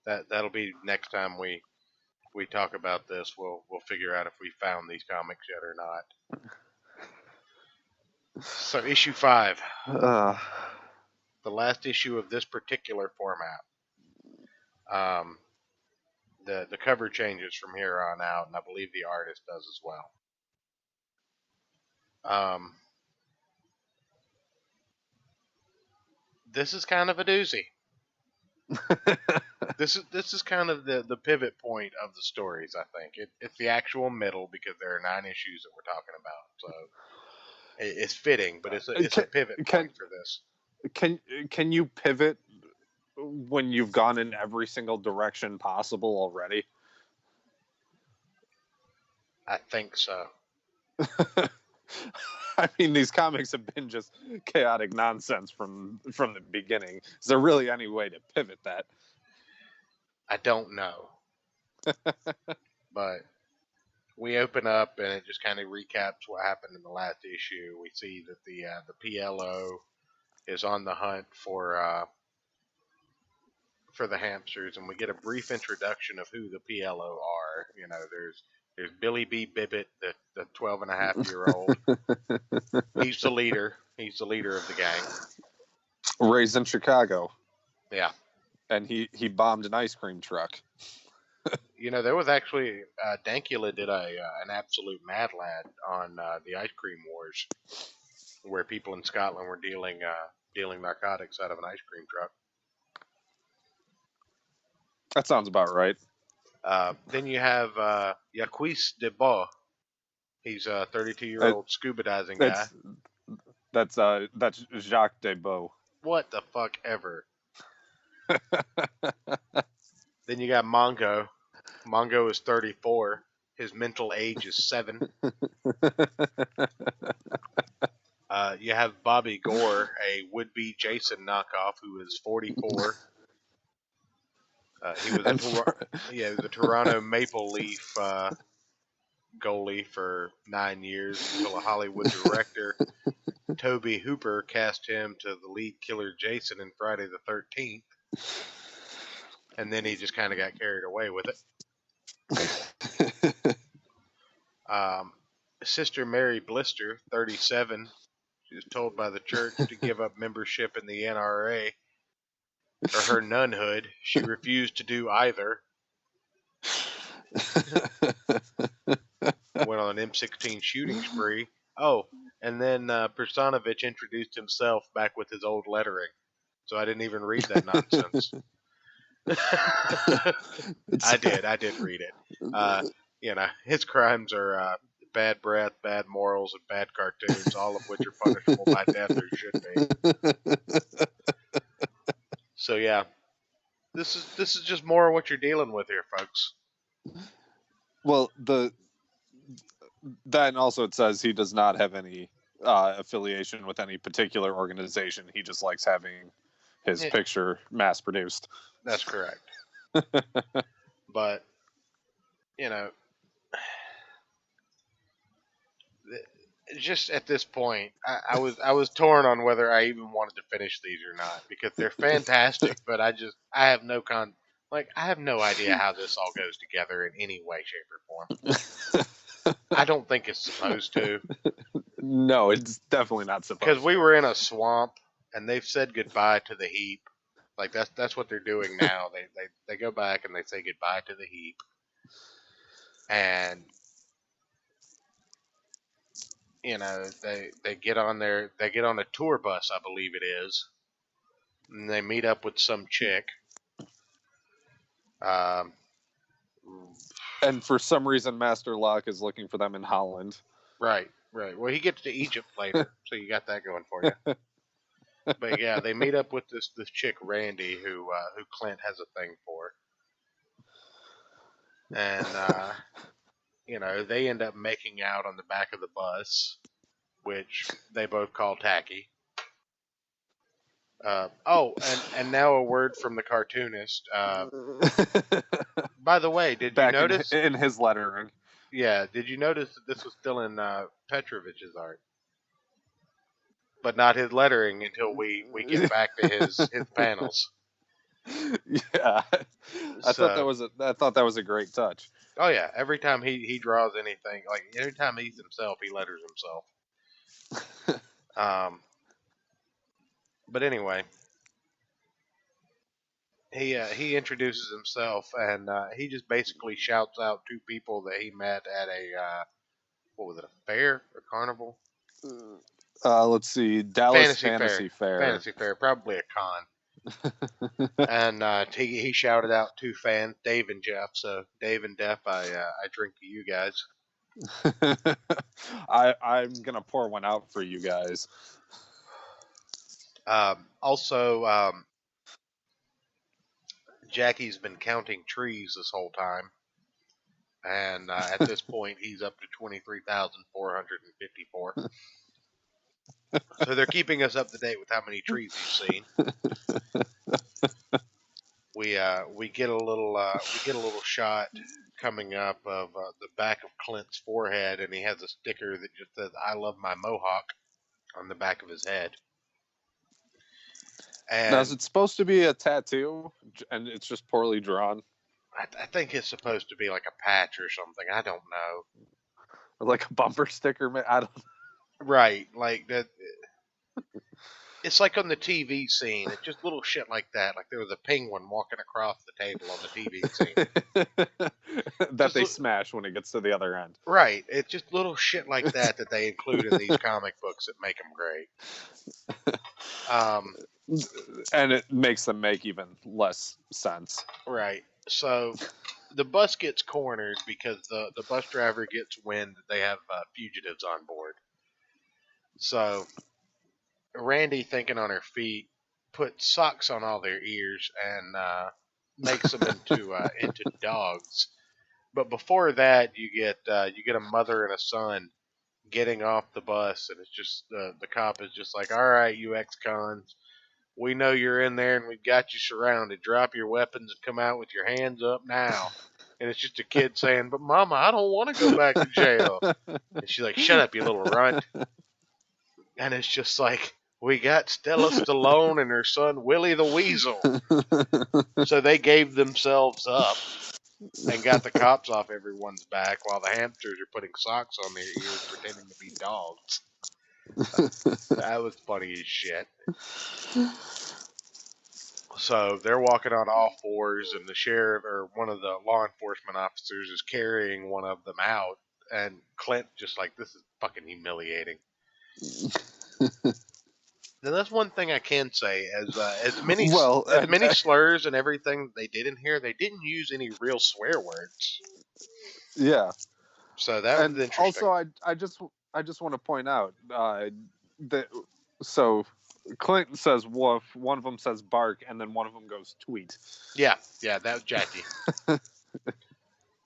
that'll be next time we talk about this. We'll figure out if we found these comics yet or not. So issue 5, the last issue of this particular format. The cover changes from here on out, and I believe the artist does as well. This is kind of a doozy. This is kind of the pivot point of the stories. I think it's the actual middle because there are 9 issues that we're talking about, so it's fitting. But it's a pivot point for this. Can you pivot when you've gone in every single direction possible already? I think so. I mean, these comics have been just chaotic nonsense from the beginning. Is there really any way to pivot that? I don't know. But we open up and it just kind of recaps what happened in the last issue. We see that the PLO is on the hunt for the hamsters, and we get a brief introduction of who the PLO are. You know, there's Billy B. Bibbit, the 12-and-a-half-year-old. He's the leader. He's the leader of the gang. Raised in Chicago. Yeah. And he bombed an ice cream truck. You know, there was actually Dankula did an absolute mad lad on the ice cream wars, where people in Scotland were dealing narcotics out of an ice cream truck. That sounds about right. Then you have Jacques de Beau. He's a 32-year-old scuba diving guy. That's Jacques Desbeaux. What the fuck ever. Then you got Mongo. Mongo is 34. His mental age is 7. You have Bobby Gore, a would-be Jason knockoff, who is 44. He was a Toronto Maple Leaf goalie for 9 years until a Hollywood director, Toby Hooper, cast him to the lead killer Jason in Friday the 13th, and then he just kind of got carried away with it. Sister Mary Blister, 37, she was told by the church to give up membership in the NRA or her nunhood. She refused to do either. Went on an M16 shooting spree. Oh, and then Personovich introduced himself back with his old lettering. So I didn't even read that nonsense. I did read it. His crimes are bad breath, bad morals, and bad cartoons, all of which are punishable by death or should be. So yeah, this is just more of what you're dealing with here, folks. Well, then also it says he does not have any affiliation with any particular organization. He just likes having his picture mass produced. That's correct. But just at this point, I was torn on whether I even wanted to finish these or not, because they're fantastic, but I have no I have no idea how this all goes together in any way, shape, or form. I don't think it's supposed to. No, it's definitely not supposed to. Because we were in a swamp, and they've said goodbye to the heap. Like that's what they're doing now. They go back and they say goodbye to the heap, and they get on a tour bus, I believe it is, and they meet up with some chick. And for some reason, Master Locke is looking for them in Holland. Right. Well, he gets to Egypt later, so you got that going for you. But yeah, they meet up with this chick Randy, who Clint has a thing for, and they end up making out on the back of the bus, which they both call tacky. And now a word from the cartoonist. By the way, did you notice in his lettering? Yeah, did you notice that this was still in Petrovich's art, but not his lettering until we get back to his panels? Yeah, I thought that was a great touch. Oh yeah, every time he draws anything, like every time he's himself, he letters himself. But anyway, he introduces himself, and he just basically shouts out two people that he met at a what was it, a fair or carnival? Let's see, Dallas Fantasy Fair, probably a con. And he shouted out two fans, Dave and Jeff. So Dave and Jeff, I drink to you guys. I'm gonna pour one out for you guys. Also, Jackie's been counting trees this whole time, and at this point he's up to 23,454. So they're keeping us up to date with how many trees he's seen. We get a little shot coming up of the back of Clint's forehead, and he has a sticker that just says "I love my mohawk" on the back of his head. And now, is it supposed to be a tattoo, and it's just poorly drawn? I think it's supposed to be like a patch or something. I don't know. Or like a bumper sticker? I don't. Right, like that. It's like on the TV scene. It's just little shit like that. Like there was a penguin walking across the table on the TV scene. That they smash when it gets to the other end. Right. It's just little shit like that they include in these comic books that make them great. And it makes them make even less sense. Right. So the bus gets cornered because the bus driver gets wind that they have fugitives on board. So Randy, thinking on her feet, puts socks on all their ears and makes them into dogs. But before that, you get a mother and a son getting off the bus, and it's just the cop is just like, "All right, you ex-cons, we know you're in there, and we've got you surrounded. Drop your weapons and come out with your hands up now." And it's just a kid saying, "But Mama, I don't want to go back to jail." And she's like, "Shut up, you little runt." And it's just like, we got Stella Stallone and her son Willie the Weasel. So they gave themselves up and got the cops off everyone's back while the hamsters are putting socks on their ears pretending to be dogs. That was funny as shit. So they're walking on all fours, and the sheriff or one of the law enforcement officers is carrying one of them out. And Clint just like, this is fucking humiliating. Now that's one thing I can say, as many slurs and everything they did in here, they didn't use any real swear words. Yeah. So that was interesting. Also, I just want to point out that so Clinton says woof, one of them says bark, and then one of them goes tweet. Yeah, that was Jackie.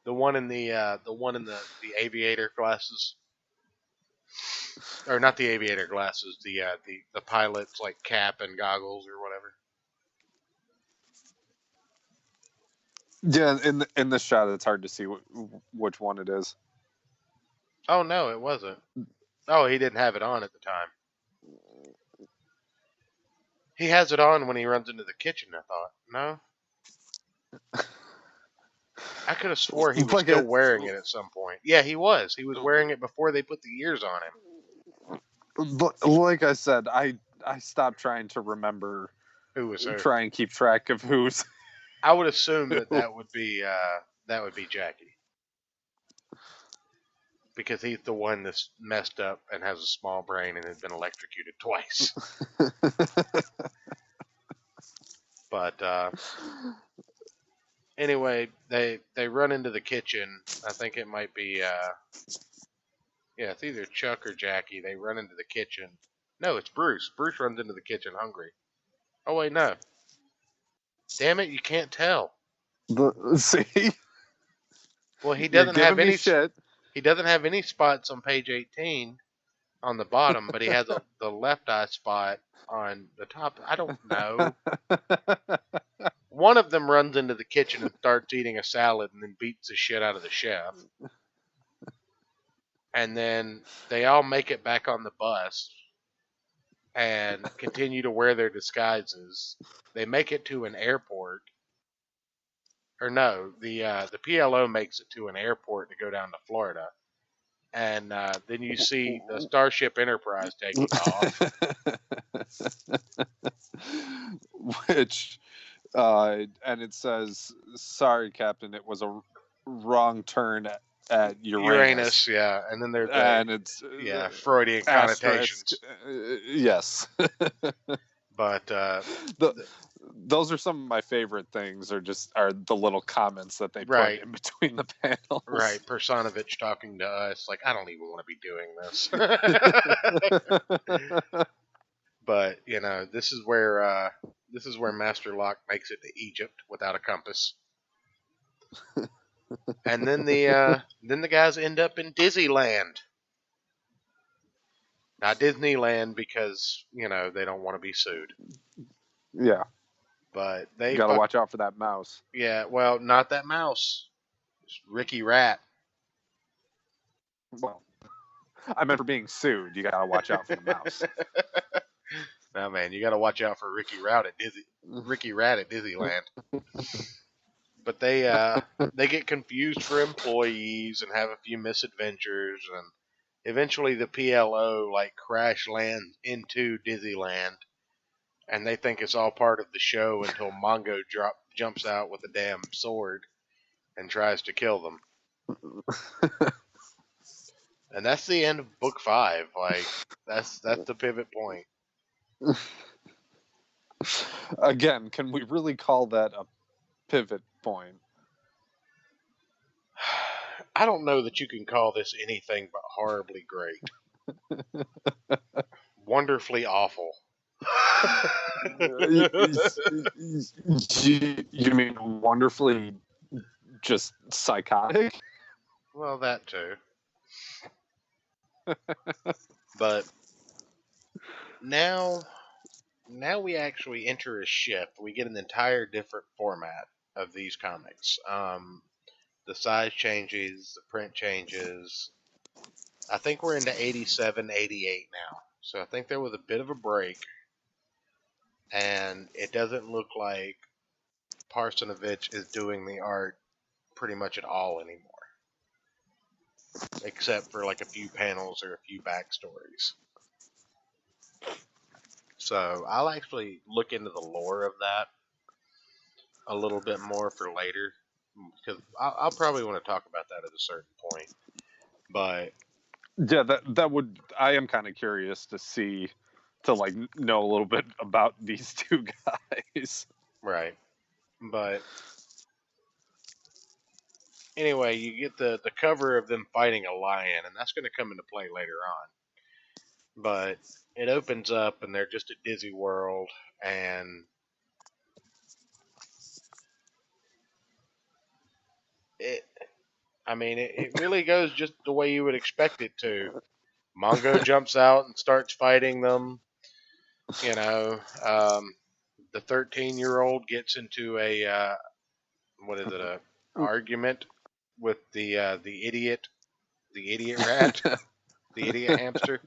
the one in the aviator glasses, or not the aviator glasses, the pilot's like cap and goggles or whatever. Yeah, in this shot, it's hard to see which one it is. Oh no, it wasn't. Oh, he didn't have it on at the time. He has it on when he runs into the kitchen, I thought. No? I could have swore he was still wearing it at some point. Yeah, he was. He was wearing it before they put the ears on him. Like I said, I stopped trying to remember who was who. Try and keep track of who's. I would assume that would be Jackie. Because he's the one that's messed up and has a small brain and has been electrocuted twice. But anyway, they run into the kitchen. I think it might be it's either Chuck or Jackie. They run into the kitchen. No, it's Bruce. Bruce runs into the kitchen hungry. Oh wait, no. Damn it, you can't tell. See? Well, he doesn't have any shit. He doesn't have any spots on page 18 on the bottom, but he has the left eye spot on the top. I don't know. One of them runs into the kitchen and starts eating a salad and then beats the shit out of the chef. And then they all make it back on the bus and continue to wear their disguises. They make it to an airport. Or no, the PLO makes it to an airport to go down to Florida. And then you see the Starship Enterprise taking off. Which, and it says, "Sorry, Captain, it was a wrong turn at Uranus." Yeah. And then there's it's Freudian connotations. Yes. But those are some of my favorite things, are the little comments that they put in between the panels. Right, Personovich talking to us like, I don't even want to be doing this. But this is where Master Locke makes it to Egypt without a compass. And then the guys end up in Disneyland. Not Disneyland because they don't want to be sued. Yeah. But they gotta watch out for that mouse. Yeah, well, not that mouse. It's Ricky Rat. Well, I meant for being sued. You gotta watch out for the mouse. No, man, you gotta watch out for Ricky Rat at Disneyland. But they get confused for employees and have a few misadventures, and eventually the PLO crash lands into Disneyland. And they think it's all part of the show until Mongo jumps out with a damn sword and tries to kill them. And that's the end of book 5. That's the pivot point. Again, can we really call that a pivot point? I don't know that you can call this anything but horribly great. wonderfully awful. You mean wonderfully just psychotic? Well, that too. But now we actually enter a shift. We get an entire different format of these comics. The size changes, the print changes. I think we're into 87, 88 now. So I think there was a bit of a break, and it doesn't look like Parsonovich is doing the art pretty much at all anymore, except for like a few panels or a few backstories. So I'll actually look into the lore of that a little bit more for later, because I'll probably want to talk about that at a certain point. But Yeah, that would. I am kind of curious to like know a little bit about these two guys. right, but anyway, you get the cover of them fighting a lion, and that's going to come into play later on. But it opens up, and they're just a dizzy world, and it. I mean, it really goes just the way you would expect it to. Mongo jumps out and starts fighting them. You know, the 13-year-old gets into a what is it, a argument with the idiot rat, the idiot hamster.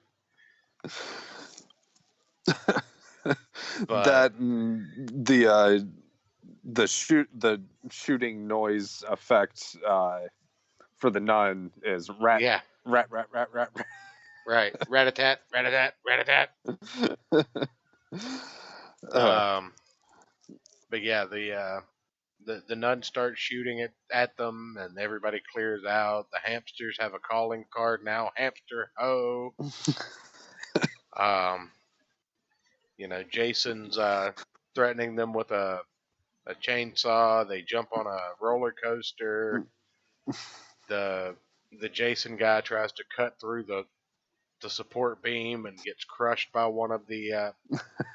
But That the shooting noise effect for the nun is rat, yeah, rat, rat, rat, rat, rat. right, rat-a-tat, rat-a-tat, rat-a-tat. But yeah, the nun starts shooting it at them, and everybody clears out. The hamsters have a calling card now. Hamster ho! Um, Jason's threatening them with a chainsaw. They jump on a roller coaster. The Jason guy tries to cut through the support beam and gets crushed by one of the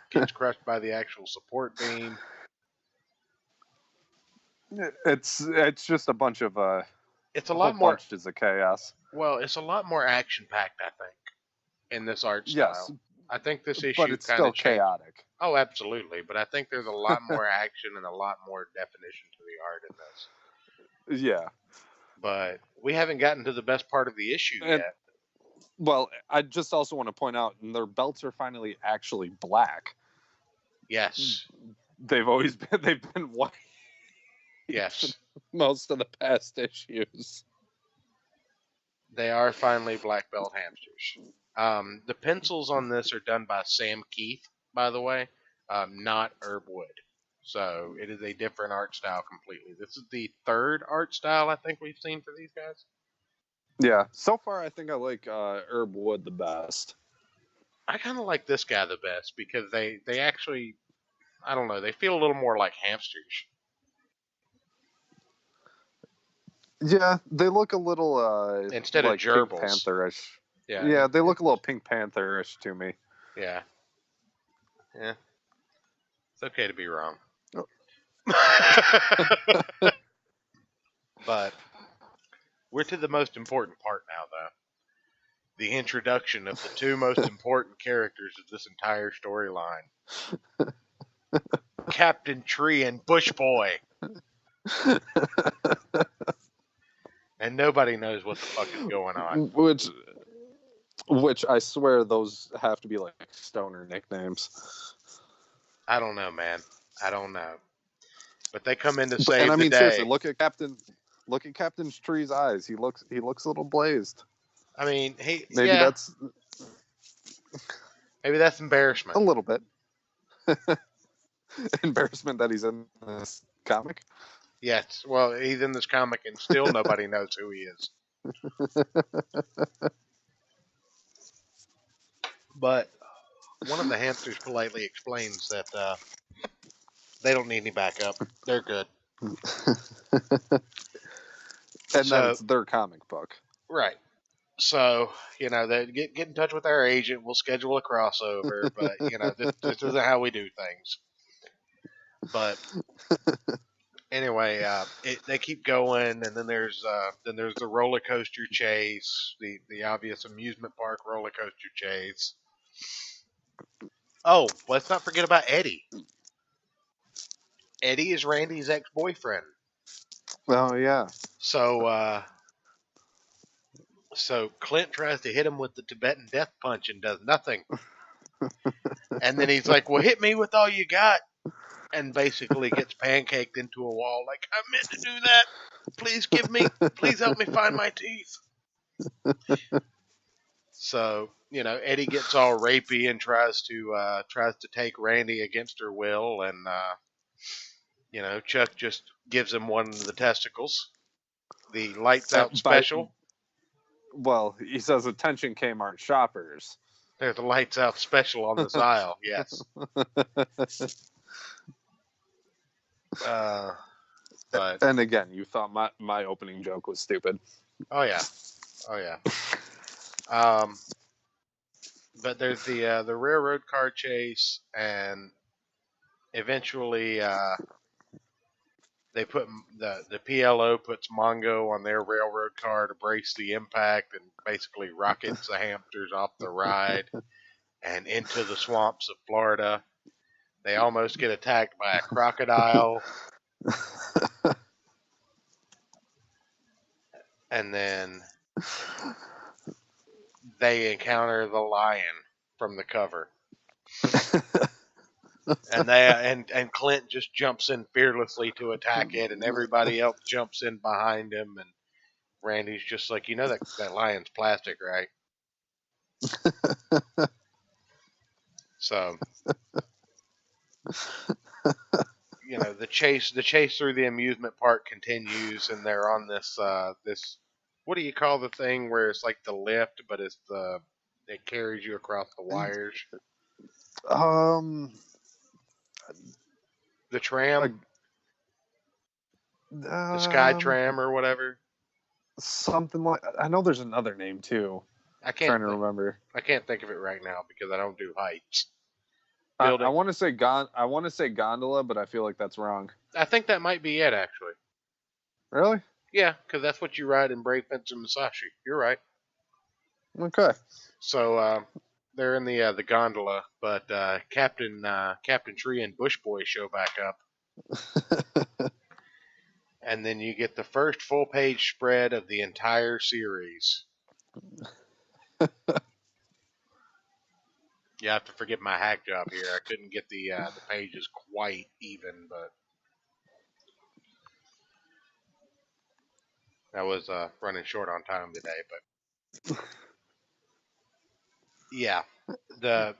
gets crushed by the actual support beam. It's just a bunch of It's a whole lot more. bunches of chaos. Well, it's a lot more action packed, I think, in this art Yes, style. I think this issue but it's kind still of changed. chaotic. Oh, absolutely. But I think there's a lot more action and a lot more definition to the art in this. Yeah. But we haven't gotten to the best part of the issue yet. Well, I just also want to point out, their belts are finally actually black. Yes. They've been white. Yes. Most of the past issues. They are finally black belt hamsters. The pencils on this are done by Sam Keith, by the way, not Herb Wood. So it is a different art style completely. This is the third art style I think we've seen for these guys. Yeah, so far I think I like Herb Wood the best. I kind of like this guy the best because they actually, I don't know, they feel a little more like hamsters. Yeah, they look a little instead like of gerbils. Pink Panther-ish. Yeah, they look a little Pink Panther-ish to me. Yeah. It's okay to be wrong. Oh. But we're to the most important part now, though. The introduction of the two most important characters of this entire storyline. Captain Tree and Bush Boy. And nobody knows what the fuck is going on. Which I swear those have to be like stoner nicknames. I don't know, man. I don't know. But they come in to save the day. Seriously, look at Captain Tree's eyes. He looks a little blazed. I mean, maybe that's embarrassment. A little bit. Embarrassment that he's in this comic. Yes, well, he's in this comic and still nobody knows who he is. But one of the hamsters politely explains that they don't need any backup. They're good. And then it's their comic book. Right. So, they get in touch with our agent. We'll schedule a crossover, but this isn't how we do things. But anyway, they keep going, and then there's the roller coaster chase, the obvious amusement park roller coaster chase. Oh, let's not forget about Eddie. Eddie is Randy's ex-boyfriend. Oh yeah. So Clint tries to hit him with the Tibetan death punch and does nothing. And then he's like, "Well, hit me with all you got," and basically gets pancaked into a wall. Like, I meant to do that. Please help me find my teeth. So Eddie gets all rapey and tries to take Randy against her will, and Chuck just gives him one of the testicles. The lights out special. Well, he says, "Attention, Kmart shoppers." There's a lights out special on this aisle. Yes. But and again, you thought my opening joke was stupid. Oh yeah. But there's the railroad car chase, and eventually they put the PLO puts Mongo on their railroad car to brace the impact, and basically rockets the hamsters off the ride and into the swamps of Florida. They almost get attacked by a crocodile. And then they encounter the lion from the cover. and Clint just jumps in fearlessly to attack it, and everybody else jumps in behind him, and Randy's just like, that lion's plastic, right? So the chase through the amusement park continues, and they're on this what do you call the thing where it's like the lift, but it carries you across the wires? The tram, the sky tram or whatever. Something like, I know there's another name too. I'm trying to remember. I can't think of it right now because I don't do heights. I want to say gondola, but I feel like that's wrong. I think that might be it, actually. Really? Yeah, because that's what you ride in Brave Fence and Musashi. You're right. Okay. So they're in the gondola, but Captain Tree and Bush Boy show back up. And then you get the first full-page spread of the entire series. You have to forgive my hack job here. I couldn't get the pages quite even, but I was running short on time today. But yeah, the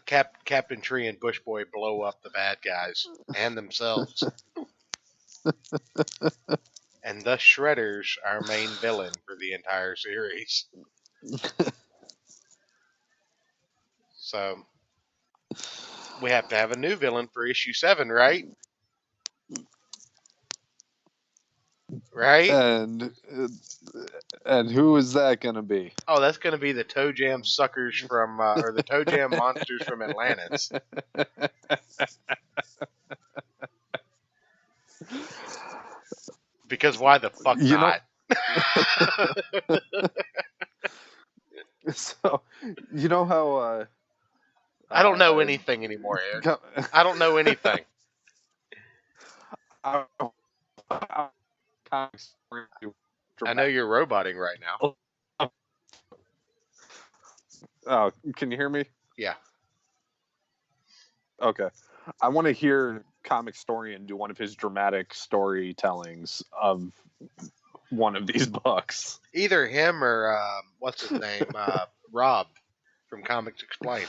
Captain Tree and Bush Boy blow up the bad guys and themselves. And thus Shredder's our main villain for the entire series. So we have to have a new villain for issue 7, right? Right? And who is that going to be? Oh, that's going to be the Toe Jam suckers from, or the Toe Jam monsters from Atlantis. Because why the fuck not? So, you know how... I don't know anything anymore, Eric. I don't know anything. I know you're roboting right now. Oh, can you hear me? Yeah. Okay. I want to hear Comic Storian do one of his dramatic storytellings of one of these books. Either him or, what's his name? Rob from Comics Explained.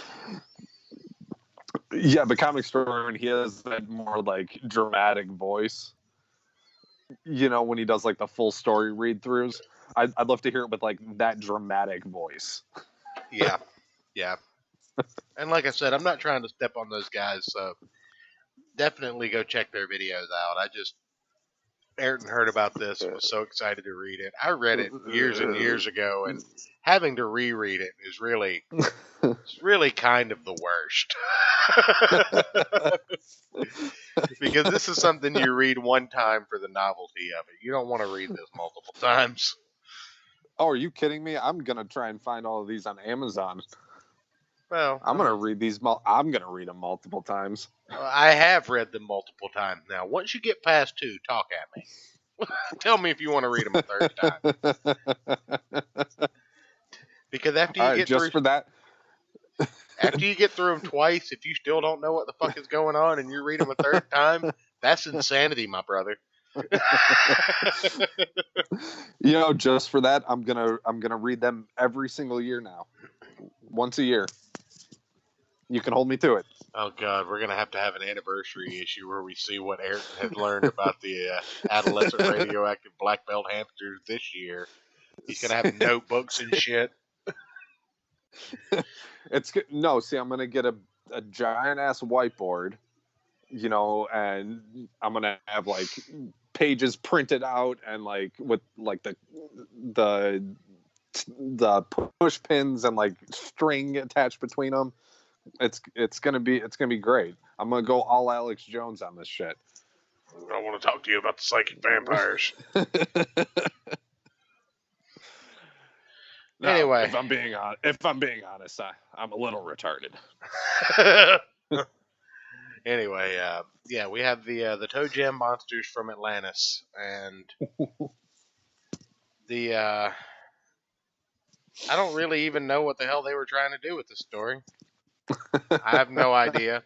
Yeah, but Comic Storian, he has that more like dramatic voice. You know, when he does like the full story read-throughs. I'd love to hear it with like that dramatic voice. Yeah. And like I said, I'm not trying to step on those guys, so definitely go check their videos out. Ayrton heard about this and was so excited to read it. I read it years and years ago, and having to reread it is really kind of the worst. Because this is something you read one time for the novelty of it. You don't want to read this multiple times. Oh, are you kidding me? I'm gonna try and find all of these on Amazon. Well, I'm gonna read these. I'm gonna read them multiple times. I have read them multiple times now. Once you get past 2, talk at me. Tell me if you want to read them a third time. Because after you get through, for that. after you get through them twice, if you still don't know what the fuck is going on and you read them a third time, that's insanity, my brother. Just for that, I'm gonna read them every single year now, once a year. You can hold me to it. Oh God, we're gonna have to have an anniversary issue where we see what Ayrton has learned about the adolescent radioactive black belt hamsters this year. He's gonna have notebooks and shit. See, I'm gonna get a giant ass whiteboard, and I'm gonna have like pages printed out and like with like the push pins and like string attached between them. It's gonna be great. I'm gonna go all Alex Jones on this shit. I want to talk to you about the psychic vampires. No, anyway, if I'm being honest, I'm a little retarded. Anyway, we have the Toe Jam monsters from Atlantis, and I don't really even know what the hell they were trying to do with this story. I have no idea.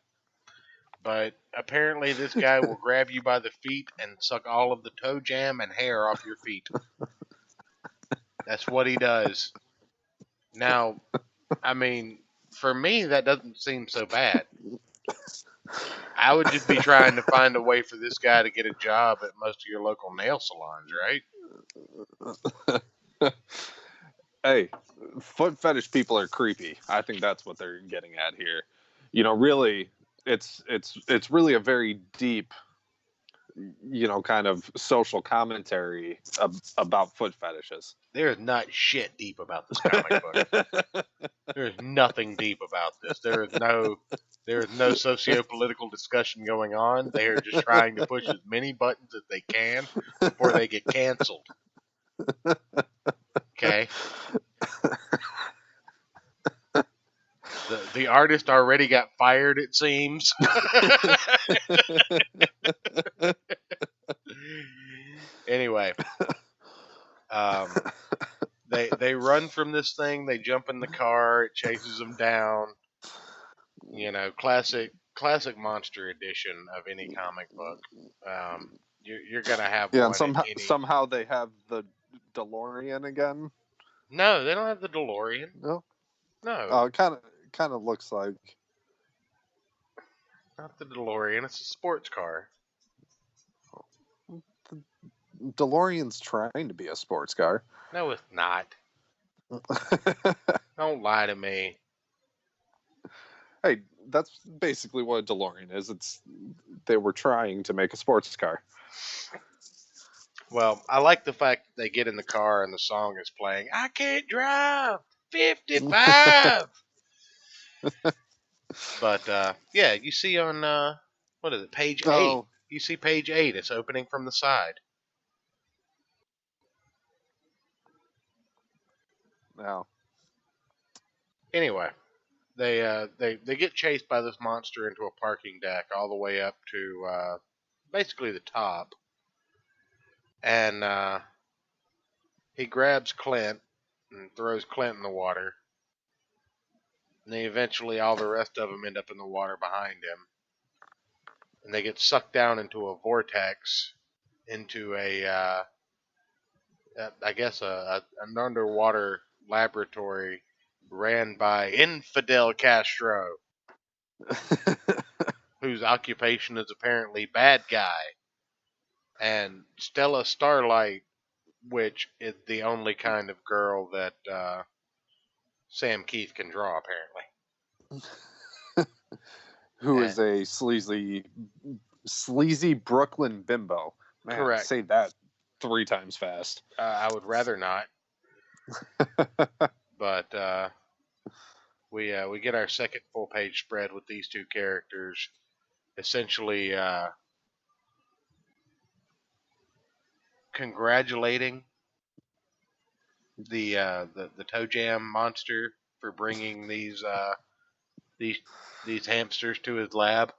But apparently this guy will grab you by the feet and suck all of the toe jam and hair off your feet. That's what he does. Now, I mean, for me, that doesn't seem so bad. I would just be trying to find a way for this guy to get a job at most of your local nail salons, right? Hey, foot fetish people are creepy. I think that's what they're getting at here. Really, it's really a very deep, kind of social commentary about foot fetishes. There is not shit deep about this comic book. There is nothing deep about this. There is no socio-political discussion going on. They are just trying to push as many buttons as they can before they get canceled. Okay. The artist already got fired, it seems. Anyway, they run from this thing. They jump in the car. It chases them down. Classic monster edition of any comic book. You're gonna have one. And somehow they have the DeLorean again. No, they don't have the DeLorean. No. It kind of looks like. Not the DeLorean. It's a sports car. The DeLorean's trying to be a sports car. No, it's not. Don't lie to me. Hey, that's basically what a DeLorean is. They were trying to make a sports car. Well, I like the fact that they get in the car and the song is playing. I can't drive 55. But you see on what is it, page 8? You see page 8. It's opening from the side. No. Anyway, they get chased by this monster into a parking deck all the way up to basically the top, and he grabs Clint and throws Clint in the water. And then eventually all the rest of them end up in the water behind him. And they get sucked down into a vortex, into an underwater laboratory ran by Infidel Castro, whose occupation is apparently bad guy, and Stella Starlight, which is the only kind of girl that Sam Keith can draw, apparently. Who is a sleazy Brooklyn bimbo. Man, Correct. say that 3 times fast. I would rather not, but we get our second full page spread with these two characters, essentially congratulating the toe jam monster for bringing these these hamsters to his lab.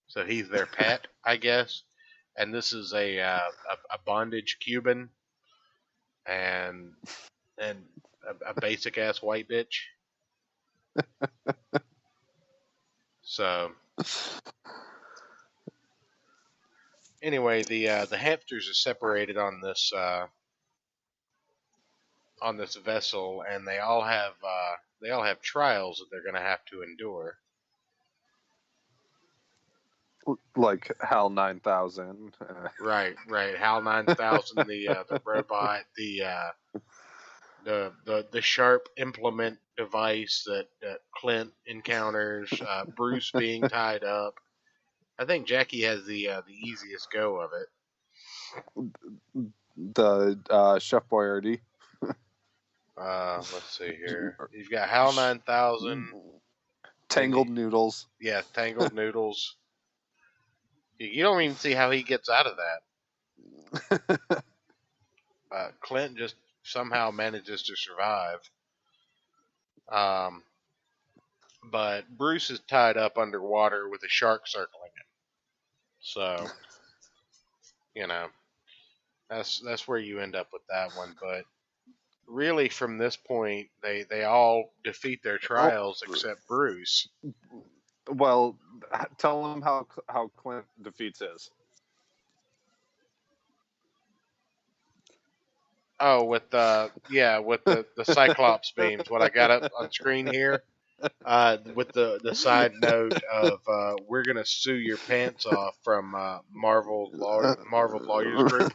So he's their pet, I guess. And this is a bondage Cuban and a basic ass white bitch. So anyway, the hamsters are separated on this vessel, and they all have trials that they're going to have to endure. Like HAL 9000. Right, right. HAL 9000, the robot, the sharp implement device that Clint encounters, Bruce being tied up. I think Jackie has the easiest go of it. The Chef Boyardee. Let's see here. You've got HAL 9000. Tangled Noodles. Yeah, Tangled Noodles. You don't even see how he gets out of that. Clint just somehow manages to survive. But Bruce is tied up underwater with a shark circling him. So, you know, that's where you end up with that one. But really, from this point, they all defeat their trials except Bruce. Well, tell him how Clint defeats his. Oh, with the Cyclops beams. What I got up on screen here, with the side note of we're gonna sue your pants off from Marvel Lawyers Group.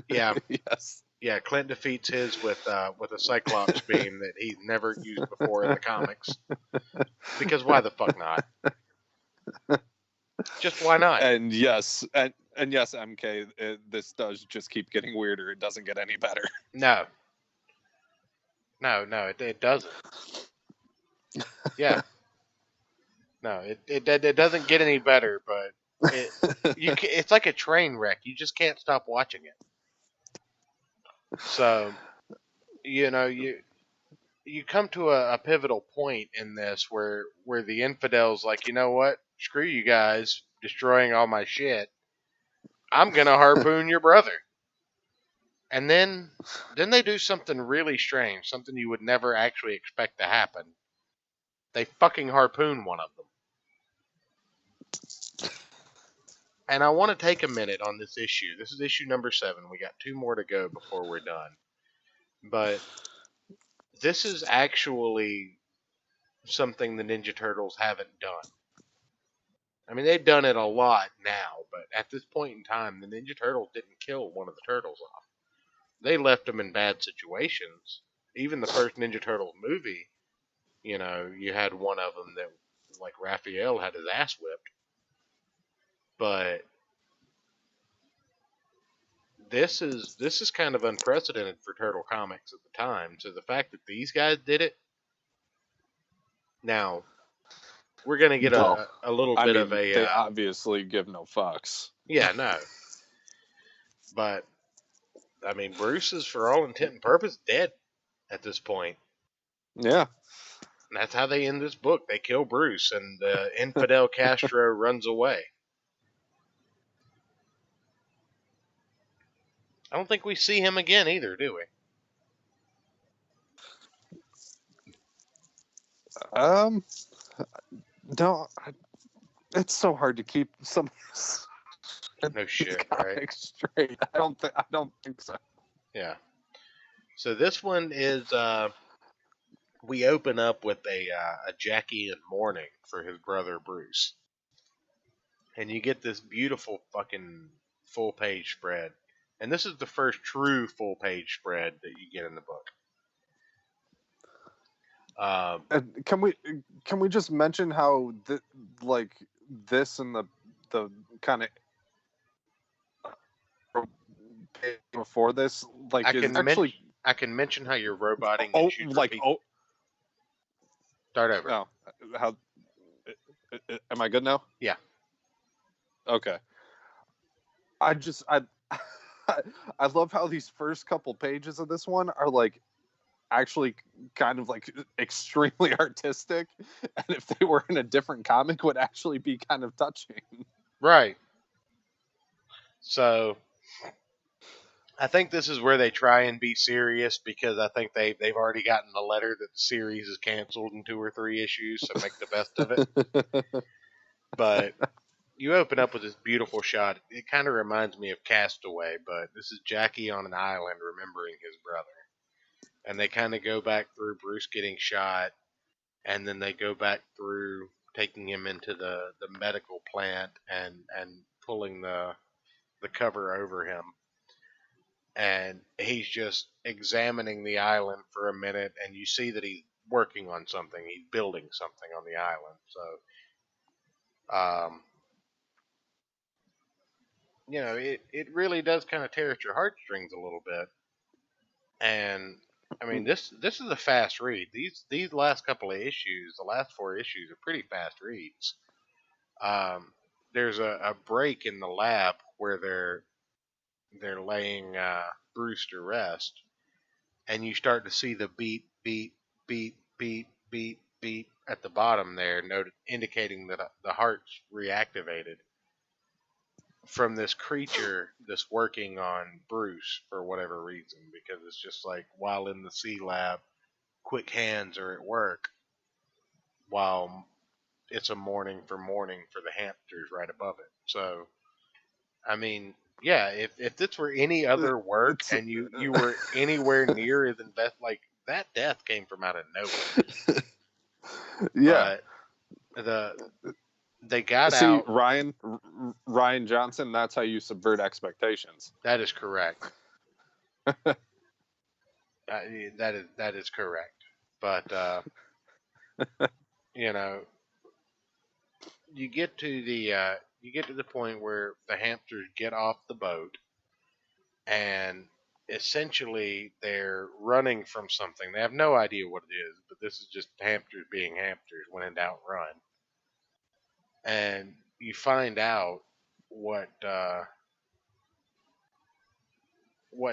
Yeah, Yes. yeah. Clint defeats his with a Cyclops beam that he's never used before in the comics. Because why the fuck not? Just why not? And yes, and yes, MK, this does just keep getting weirder. It doesn't get any better. No, it doesn't. Yeah, no, it doesn't get any better. But it's like a train wreck. You just can't stop watching it. So, you come to a pivotal point in this where the infidel's like, you know what? Screw you guys destroying all my shit. I'm gonna harpoon your brother. And then they do something really strange, something you would never actually expect to happen. They fucking harpoon one of them. And I want to take a minute on this issue. This is issue number 7. We got 2 more to go before we're done. But this is actually something the Ninja Turtles haven't done. I mean, they've done it a lot now, but at this point in time, the Ninja Turtles didn't kill one of the turtles off. They left them in bad situations. Even the first Ninja Turtles movie, you had one of them that, like Raphael, had his ass whipped. But this is kind of unprecedented for Turtle Comics at the time. So the fact that these guys did it, now we're gonna get a little bit of a. They obviously give no fucks. Yeah, no. But I mean, Bruce is, for all intent and purpose, dead at this point. Yeah. And that's how they end this book. They kill Bruce, and the infidel Castro runs away. I don't think we see him again either, do we? No, it's so hard to keep some No shit, right? Straight. I don't think so. Yeah. So this one is we open up with a Jackie in mourning for his brother Bruce, and you get this beautiful fucking full page spread, and this is the first true full page spread that you get in the book. Can we just mention how this and the kind of before this, like, I is can actually I can mention how you're roboting and shoot repeat. Start over. no, how am I good now? Yeah. Okay. I I love how these first couple pages of this one are like actually kind of like extremely artistic, and if they were in a different comic would actually be kind of touching. Right. So I think this is where they try and be serious because I think they've already gotten the letter that the series is canceled in 2 or 3 issues, so make the best of it. But you open up with this beautiful shot. It kind of reminds me of Castaway, but this is Jackie on an island remembering his brother. And they kind of go back through Bruce getting shot, and then they go back through taking him into the medical plant and pulling the cover over him. And he's just examining the island for a minute, and you see that he's working on something. He's building something on the island. So, it really does kind of tear at your heartstrings a little bit. And I mean, this is a fast read. These last couple of issues, the last 4 issues, are pretty fast reads. Um, there's a break in the lab where they're laying Bruce to rest, and you start to see the beat, beat, beat, beat, beat, beat at the bottom there, indicating that the heart's reactivated from this creature that's working on Bruce for whatever reason, because it's just like while in the C lab, quick hands are at work while it's a morning for the hamsters right above it. So, I mean, yeah, if this were any other work and you were anywhere near as like that death came from out of nowhere. Yeah. But they got See, out. Ryan Johnson, that's how you subvert expectations. That is correct. That is correct. But you get to the point where the hamsters get off the boat, and essentially they're running from something. They have no idea what it is, but this is just hamsters being hamsters. When in doubt, run. And you find out what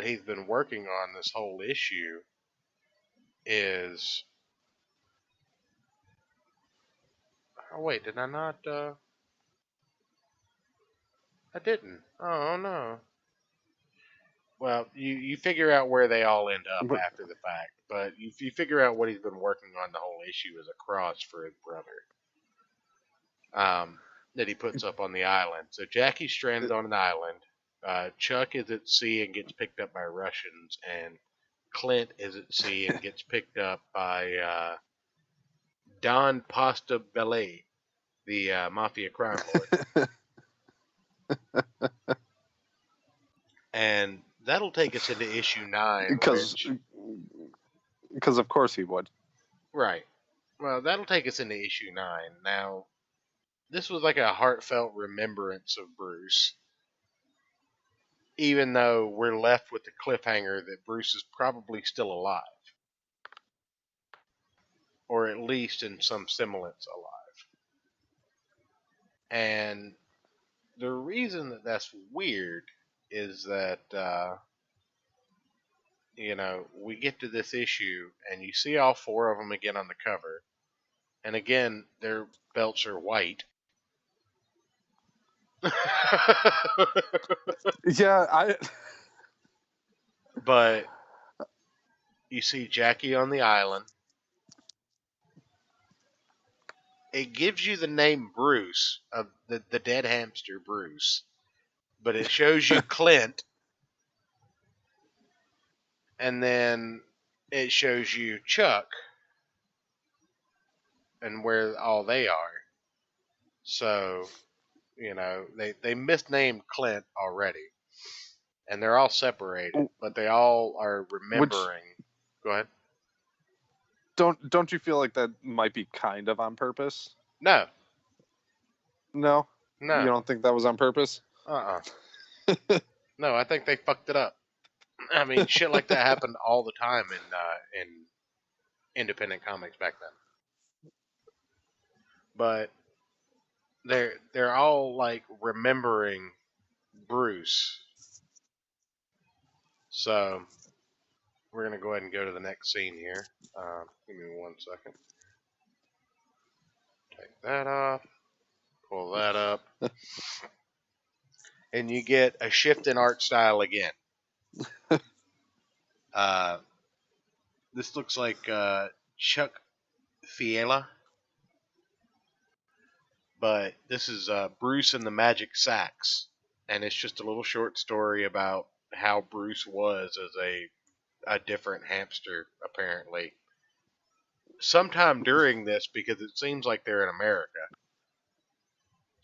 he's been working on this whole issue is. Oh wait, did I not? I didn't. Oh no. Well, you figure out where they all end up after the fact, but you figure out what he's been working on the whole issue is a cross for his brother. That he puts up on the island. So Jackie's stranded on an island. Chuck is at sea and gets picked up by Russians, and Clint is at sea and gets picked up by Don Pasta Belli, the mafia crime lord. And that'll take us into issue 9. Because of course he would. Right. Well, that'll take us into issue 9. Now, this was like a heartfelt remembrance of Bruce. Even though we're left with the cliffhanger that Bruce is probably still alive. Or at least in some semblance alive. And the reason that that's weird is that, we get to this issue and you see all 4 of them again on the cover. And again, their belts are white. Yeah, But you see Jackie on the island. It gives you the name Bruce, of the dead hamster Bruce, but it shows you Clint, and then it shows you Chuck and where all they are. So, they misnamed Clint already, and they're all separated, but they all are remembering. Go ahead. Don't you feel like that might be kind of on purpose? No. No? No. You don't think that was on purpose? No, I think they fucked it up. I mean, shit like that happened all the time in independent comics back then. But they're all like remembering Bruce. So we're gonna go ahead and go to the next scene here. Give me 1 second. Take that off. Pull that up, and you get a shift in art style again. Uh, this looks like Chuck Fiala, but this is Bruce and the Magic Sacks, and it's just a little short story about how Bruce was as a different hamster, apparently. Sometime during this, because it seems like they're in America.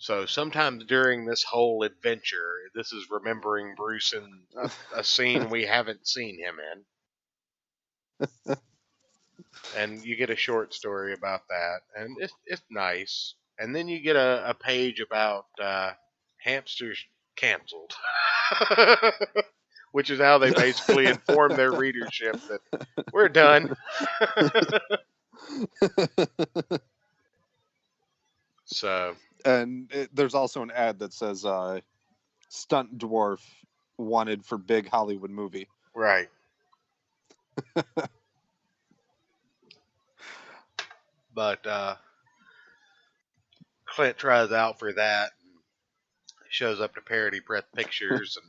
So sometimes during this whole adventure, this is remembering Bruce in a scene we haven't seen him in. And you get a short story about that, and it's nice. And then you get a page about hamsters canceled, which is how they basically inform their readership that we're done. So And there's also an ad that says stunt dwarf wanted for big Hollywood movie. right, but Clint tries out for that, and shows up to Parody Breath Pictures, and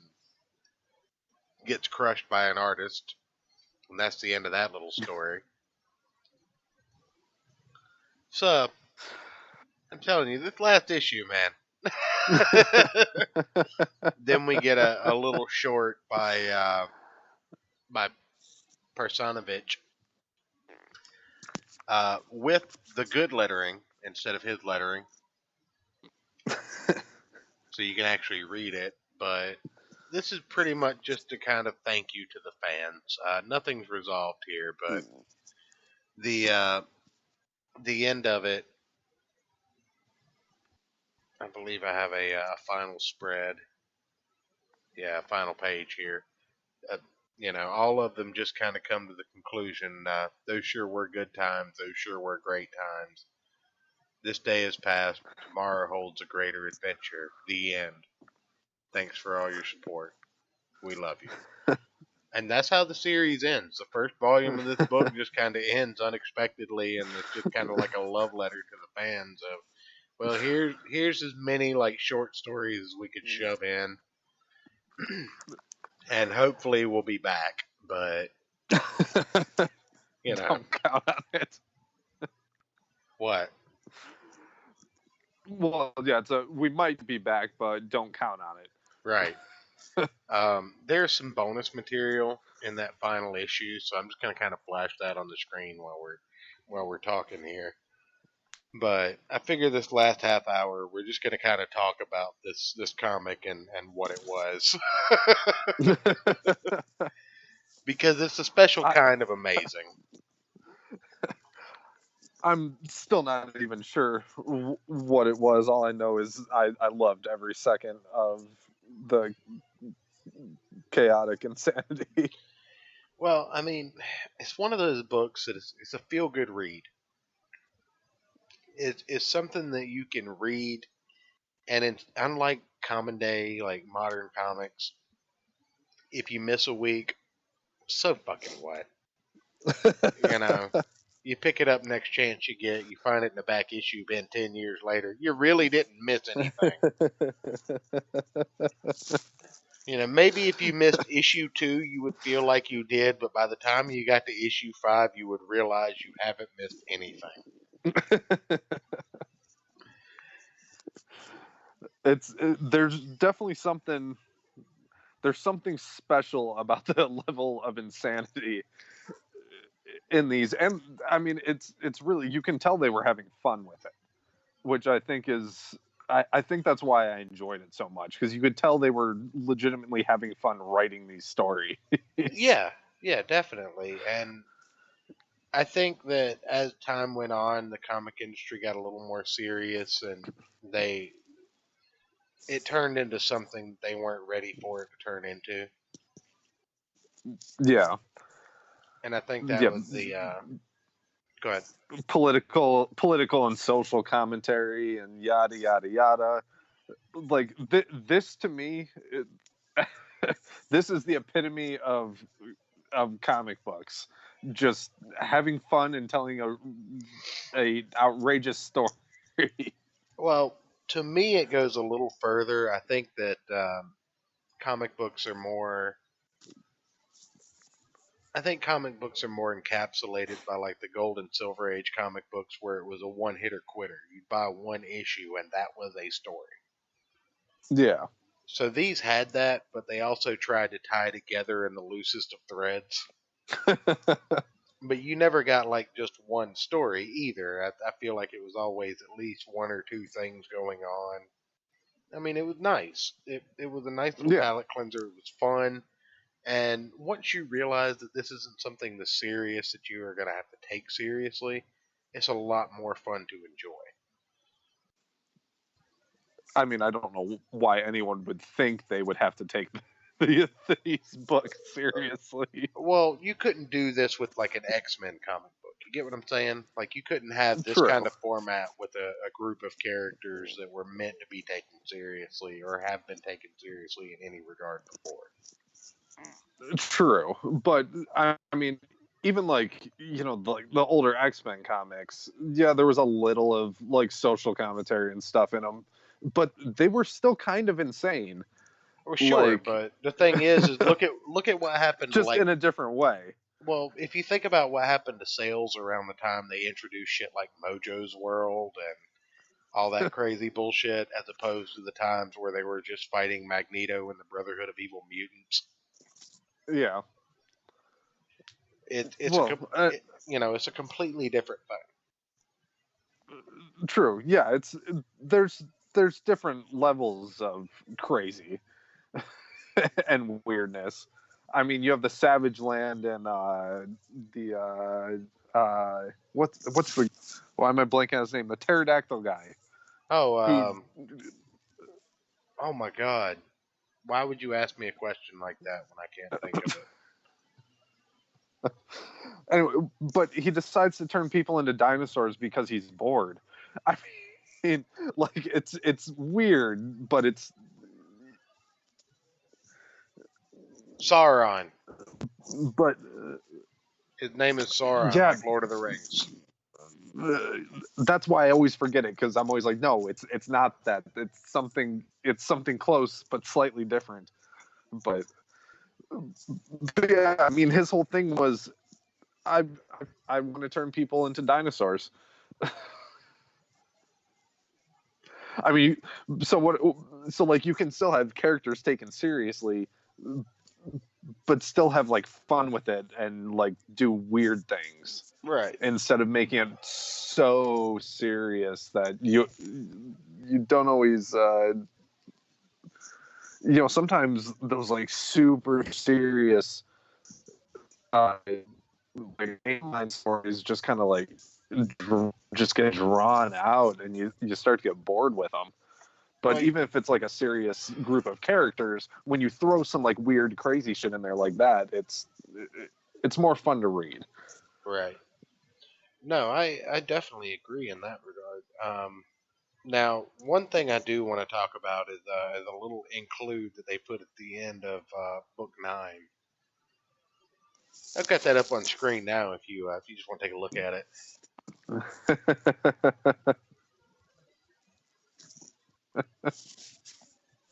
gets crushed by an artist, and that's the end of that little story. So I'm telling you, this last issue, man. Then we get a little short by Personovich with the good lettering instead of his lettering, so you can actually read it. But this is pretty much just a kind of thank you to the fans. Nothing's resolved here, but the uh, the end of it, I believe I have a final spread. Yeah, final page here. Uh, all of them just kind of come to the conclusion. Those sure were good times. Those sure were great times. This day is past. Tomorrow holds a greater adventure. The end. Thanks for all your support. We love you. And that's how the series ends. The first volume of this book just kind of ends unexpectedly, and it's just kind of like a love letter to the fans of, well, here's as many like short stories as we could shove in, and hopefully we'll be back. But Don't count on it. What? Well, yeah, so we might be back, but don't count on it. Right. There's some bonus material in that final issue, so I'm just gonna kind of flash that on the screen while we're talking here. But I figure this last half hour, we're just gonna kind of talk about this comic and what it was, because it's a special kind of amazing. I'm still not even sure what it was. All I know is I loved every second of the chaotic insanity. Well, I mean, it's one of those books that it's a feel good read. It's something that you can read, and it's unlike common day like modern comics. If you miss a week, so fucking what? You know, you pick it up next chance you get. You find it in the back issue bin 10 years later. You really didn't miss anything. Maybe if you missed issue 2, you would feel like you did, but by the time you got to issue 5, you would realize you haven't missed anything. There's definitely something. There's something special about the level of insanity in these, and I mean, it's really, you can tell they were having fun with it, which I think is. I think that's why I enjoyed it so much, because you could tell they were legitimately having fun writing these stories. Yeah, definitely. And I think that as time went on, the comic industry got a little more serious, and they it turned into something they weren't ready for it to turn into. Yeah, And I think that yeah. was the go ahead. Political and social commentary and yada yada yada. Like this to me, this is the epitome of comic books. Just having fun and telling a outrageous story. Well, to me, it goes a little further. I think that comic books are more. I think comic books are more encapsulated by like the gold and silver age comic books, where it was a one hitter quitter. You'd buy one issue, and that was a story. Yeah. So these had that, but they also tried to tie together in the loosest of threads. But you never got like just one story either. I feel like it was always at least one or two things going on. I mean, it was nice. It was a nice little Yeah. palate cleanser. It was fun. And once you realize that this isn't something the serious that you are going to have to take seriously, it's a lot more fun to enjoy. I mean, I don't know why anyone would think they would have to take these books seriously. Well, you couldn't do this with like an X-Men comic book. You get what I'm saying? Like you couldn't have this True. kind of format with a group of characters that were meant to be taken seriously or have been taken seriously in any regard before. True, but I mean, even like the older X-Men comics, yeah, there was a little of like social commentary and stuff in them, but they were still kind of insane. Well, sure, Like but the thing is look at what happened to just like. in a different way. Well, if you think about what happened to sales around the time they introduced shit like Mojo's World and all that crazy bullshit, as opposed to the times where they were just fighting Magneto and the Brotherhood of Evil Mutants, Yeah. it's Well, it's a completely different thing. true. Yeah, there's different levels of crazy and weirdness. I mean, you have the Savage Land and what's the why am I blanking on his name? The pterodactyl guy. Oh, Who oh my God! Why would you ask me a question like that when I can't think of it? anyway, but he decides to turn people into dinosaurs because he's bored. I mean, like it's weird, but it's Sauron. but His name is Sauron, yeah, like Lord of the Rings. that's why I always forget it because I'm always like, no, it's not that. It's something close but slightly different. But, but yeah, I mean, his whole thing was, I I want to turn people into dinosaurs. I mean, so what? So like, you can still have characters taken seriously, but still have like fun with it and like do weird things Right. instead of making it so serious that you don't always sometimes those like super serious like mainline stories just kind of like just get drawn out and you start to get bored with them. But Like, even if it's like a serious group of characters, when you throw some like weird crazy shit in there like that, it's more fun to read. right. No, I definitely agree in that regard. Now, one thing I do want to talk about is a little include that they put at the end of book 9. I've got that up on screen now. If you just want to take a look at it,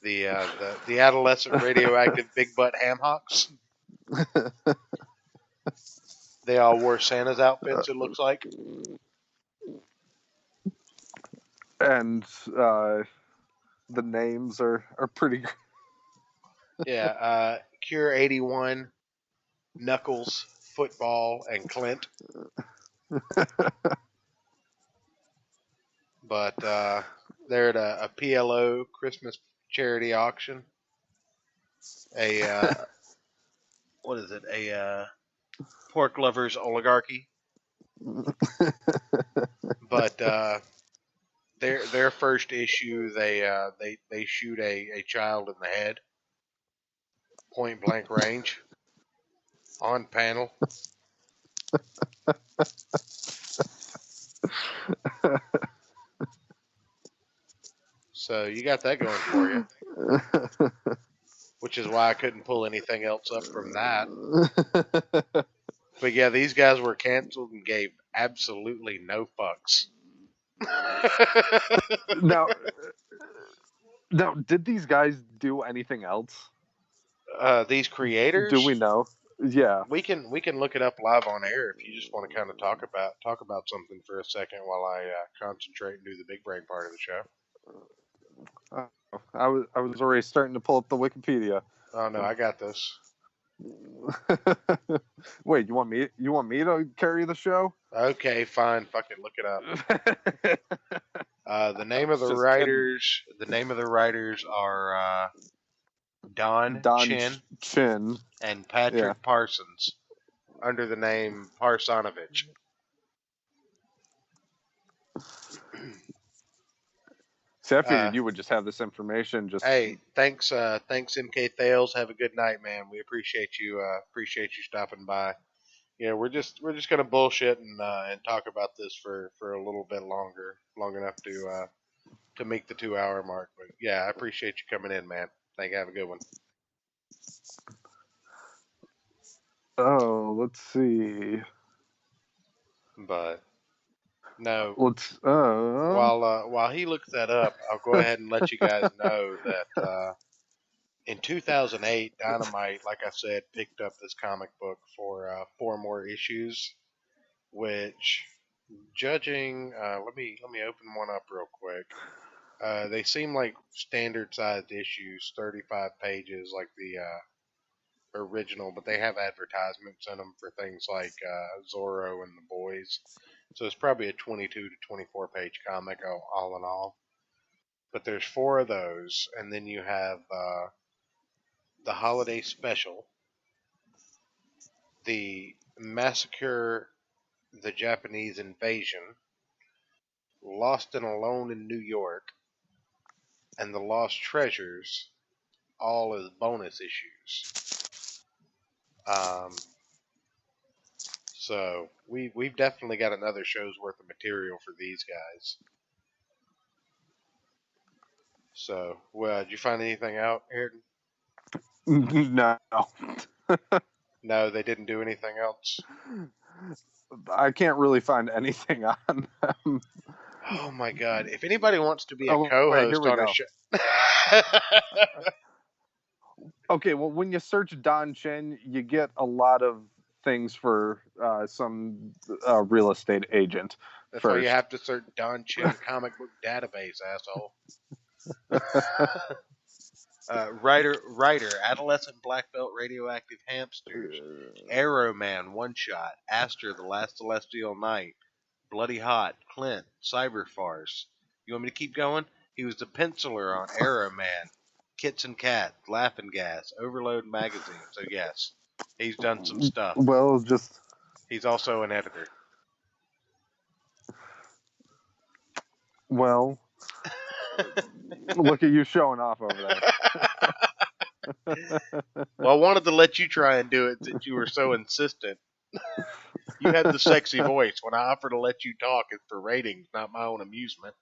the adolescent radioactive big butt ham hocks. They all wore Santa's outfits. It looks like. And the names are pretty. Yeah, Cure 81, Knuckles, Football, and Clint. But they're at a PLO Christmas charity auction. A what is it? A pork lovers oligarchy. But their first issue, they shoot a child in the head, point blank range, on panel. So you got that going for you, which is why I couldn't pull anything else up from that. But yeah, these guys were canceled and gave absolutely no fucks. now, now, did these guys do anything else? These Do we creators, know? Yeah. we can look it up live on air if you just want to kind of talk about something for a second while I concentrate and do the big brain part of the show. I was already starting to pull up the Wikipedia. Oh no, I got this. Wait, you want me to carry the show? Okay, fine. Fucking look it up. The name of the Just writers. The name of the writers are Don Chin Chin and Patrick Parsons, under the name Parsonovich. See, I figured you would just have this information. Just Hey, thanks, MK Thales. Have a good night, man. We appreciate you stopping by. Yeah, we're just gonna bullshit and talk about this for a little bit longer, long enough to make the 2 hour mark. But yeah, I appreciate you coming in, man. Thank you. Have a good one. Oh, let's see. But no, Let's while he looks that up, I'll go ahead and let you guys know that in 2008, Dynamite, like I said, picked up this comic book for 4 more issues, which, judging, let me open one up real quick. They seem like standard sized issues, 35 pages, like the original, but they have advertisements in them for things like Zorro and the Boys. So it's probably a 22 to 24 page comic, all in all. But there's 4 of those, and then you have the holiday special, the Massacre, the Japanese Invasion, Lost and Alone in New York, and the Lost Treasures, all as bonus issues. So we've definitely got another show's worth of material for these guys. So, well, did you find anything out, Ayrton? no. No, they didn't do anything else. I can't really find anything on them. Oh my god! If anybody wants to be a Wait, co-host here we on a go. show, Okay, well, when you search Don Chen, you get a lot of things for some real estate agent. that's first. why you have to search Don Chin comic book database, asshole. Writer, Adolescent Black Belt Radioactive Hamsters, Arrow Man One Shot, Aster the Last Celestial Knight, Bloody Hot, Clint, Cyber Farce. You want me to keep going? He was the penciler on Arrow Man, Kits and Cat, Laughing Gas, Overload Magazine. So yes, he's done some stuff. Well, just He's also an editor. well, look at you showing off over there. Well, I wanted to let you try and do it since you were so insistent. You had the sexy voice. When I offer to let you talk, it's for ratings, not my own amusement.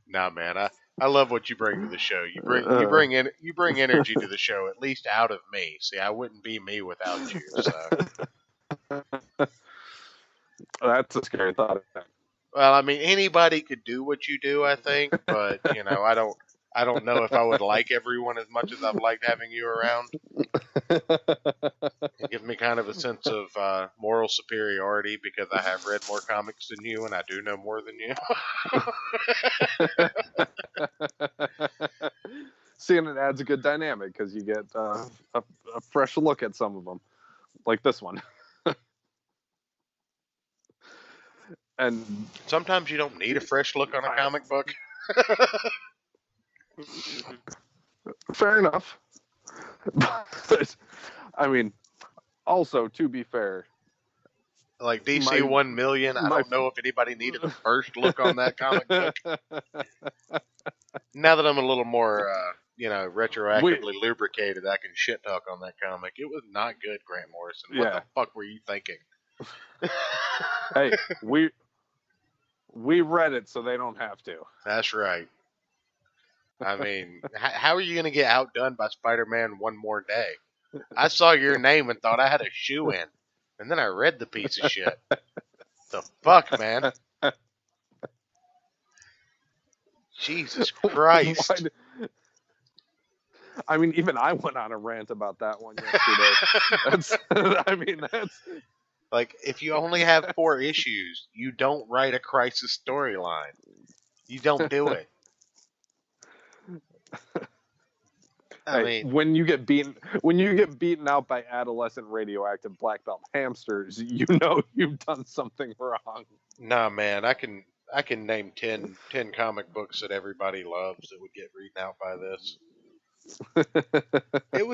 Nah, man, I love what you bring to the show. You bring energy to the show, at least out of me. See, I wouldn't be me without you. So, That's a scary thought. well, I mean, anybody could do what you do, I think, but I don't know if I would like everyone as much as I've liked having you around. It gives me kind of a sense of moral superiority because I have read more comics than you and I do know more than you. See, and it adds a good dynamic because you get a fresh look at some of them, like this one. And sometimes you don't need a fresh look on a comic book. Fair enough. But, I mean, also, to be fair, Like DC My 1 million, I my don't know if anybody needed a first look on that comic book. Now that I'm a little more, we retroactively lubricated, I can shit talk on that comic. It was not good, Grant Morrison. What the yeah. fuck were you thinking? Hey, we read it, so they don't have to. That's right. I mean, how are you going to get outdone by Spider-Man one more day? I saw your name and thought I had a shoe in, and then I read the piece of shit. The fuck, man? Jesus Christ! I mean, even I went on a rant about that one yesterday. That's Like, if you only have 4 issues, you don't write a crisis storyline. You don't do it. I hey, mean, when you get beaten out by adolescent radioactive black belt hamsters, you know you've done something wrong. nah, man, I can name 10 comic books that everybody loves that would get reading out by this. It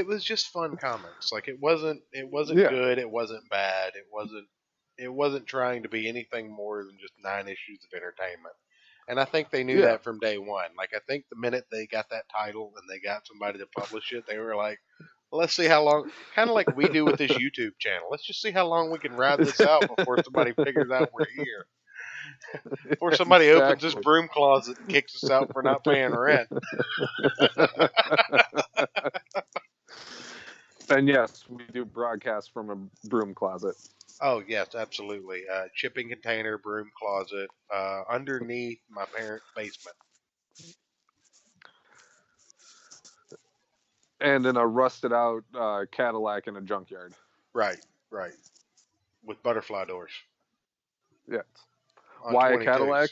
was just fun comics. Like it wasn't Yeah. good, it wasn't bad, it wasn't trying to be anything more than just 9 issues of entertainment. And I think they knew Yeah. that from day one. Like I think the minute they got that title and they got somebody to publish it, they were like, well, let's see how long, kind of like we do with this YouTube channel. Let's just see how long we can ride this out before somebody figures out we're here. Before somebody opens this Exactly. broom closet and kicks us out for not paying rent. And yes, we do broadcast from a broom closet. Oh yes, absolutely. Shipping container, broom closet, underneath my parents' basement. And in a rusted out Cadillac in a junkyard. Right, right. With butterfly doors Yes. on Why a 22s. Cadillac?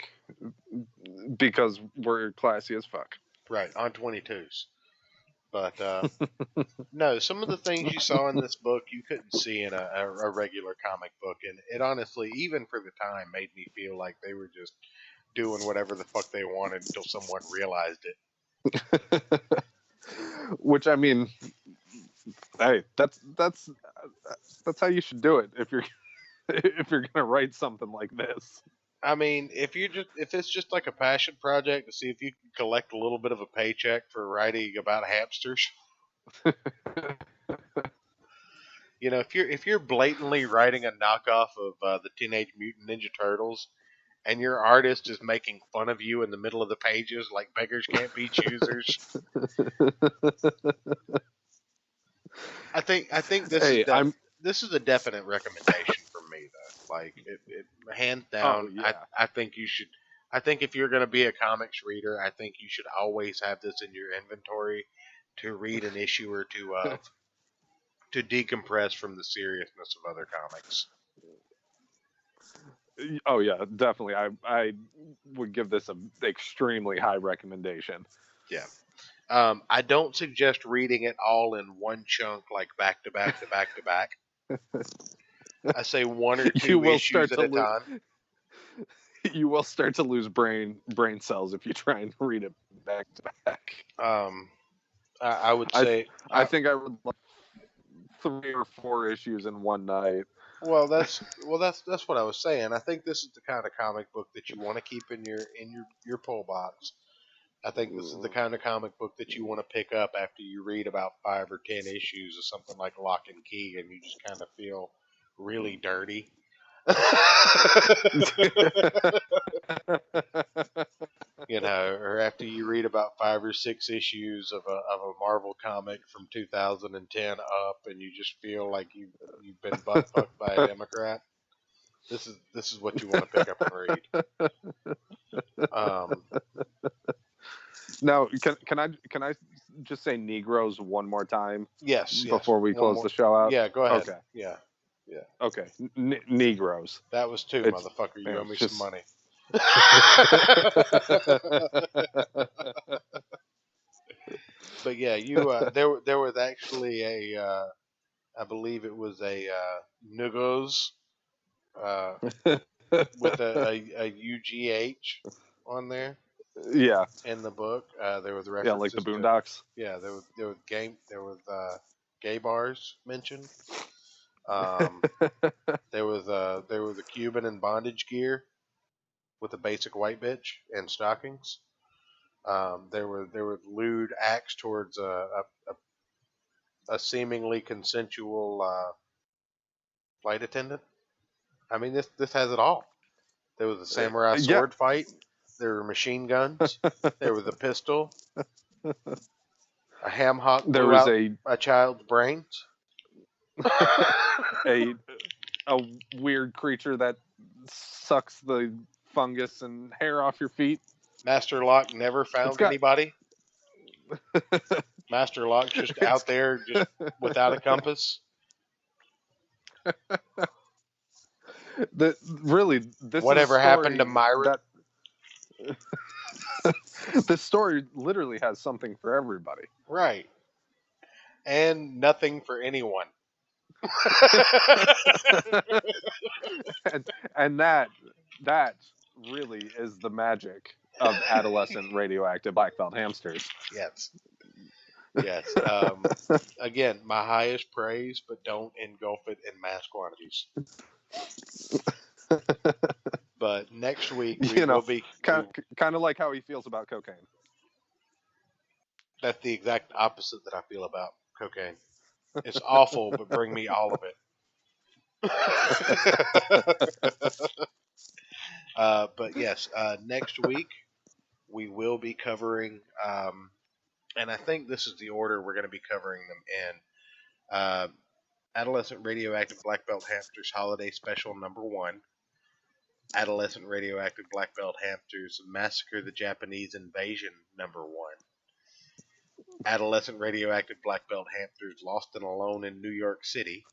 Because we're classy as fuck. Right, on 22s. But no, some of the things you saw in this book you couldn't see in a regular comic book, and it honestly, even for the time, made me feel like they were just doing whatever the fuck they wanted until someone realized it. Which I mean, hey, that's how you should do it if you're if you're gonna write something like this. I mean, if it's just like a passion project to see if you can collect a little bit of a paycheck for writing about hamsters, if you're blatantly writing a knockoff of the Teenage Mutant Ninja Turtles, and your artist is making fun of you in the middle of the pages like beggars can't be choosers, I think Hey, I'm. this is a definite recommendation from me though. Like it hands Oh down, I yeah. I think you should. I think if you're going to be a comics reader, I think you should always have this in your inventory to read an issue or two of to decompress from the seriousness of other comics. Oh yeah, definitely. I would give this an extremely high recommendation. Yeah. I don't suggest reading it all in one chunk, like back to back to back to back. I say one or You two will issues start at to a lose. time. You will start to lose brain cells if you try and read it back to back. Um, I would I say, I think I would like 3 or 4 issues in one night. well, that's what I was saying. I think this is the kind of comic book that you want to keep in your pull box. I think this is the kind of comic book that you want to pick up after you read about 5 or 10 issues of something like Lock and Key, and you just kind of feel really dirty. Or after you read about 5 or 6 issues of a Marvel comic from 2010 up, and you just feel like you've been butt fucked by a Democrat. This is what you want to pick up and read. Now, can I just say Negroes one more time Yes, before we one close more. the show out? Yeah, go ahead. Okay. Yeah, Okay. Negroes. that was 2, It's motherfucker. You owe me just some money. But yeah, there was actually I believe it was a Nugos uh, with a UGH on there yeah. in the book. There was Yeah, like the references to, Boondocks. yeah, there was gay bars mentioned. Um, there was a Cuban in bondage gear with a basic white bitch and stockings. There were lewd acts towards a seemingly consensual flight attendant. I mean, this has it all. There was a samurai Yeah, sword fight. There were machine guns. There was a pistol. A ham hock there blew was out a child's brains. a a weird creature that sucks the fungus and hair off your feet. Master Lock never It's found got anybody. Master Lock's just it's out there, just without a compass. really this is a Whatever happened to story Myra? that this story literally has something for everybody. Right. And nothing for anyone. and that really is the magic of adolescent radioactive black belt hamsters. Yes. Yes. Again, my highest praise, but don't engulf it in mass quantities. But next week we will be. kind of like how he feels about cocaine. That's the exact opposite that I feel about cocaine. It's awful, but bring me all of it. But yes, next week we will be covering, and I think this is the order we're going to be covering them in. Adolescent Radioactive Black Belt Hamsters Holiday Special #1. Adolescent Radioactive Black Belt Hamsters Massacre the Japanese Invasion #1. Adolescent Radioactive Black Belt Hamsters Lost and Alone in New York City.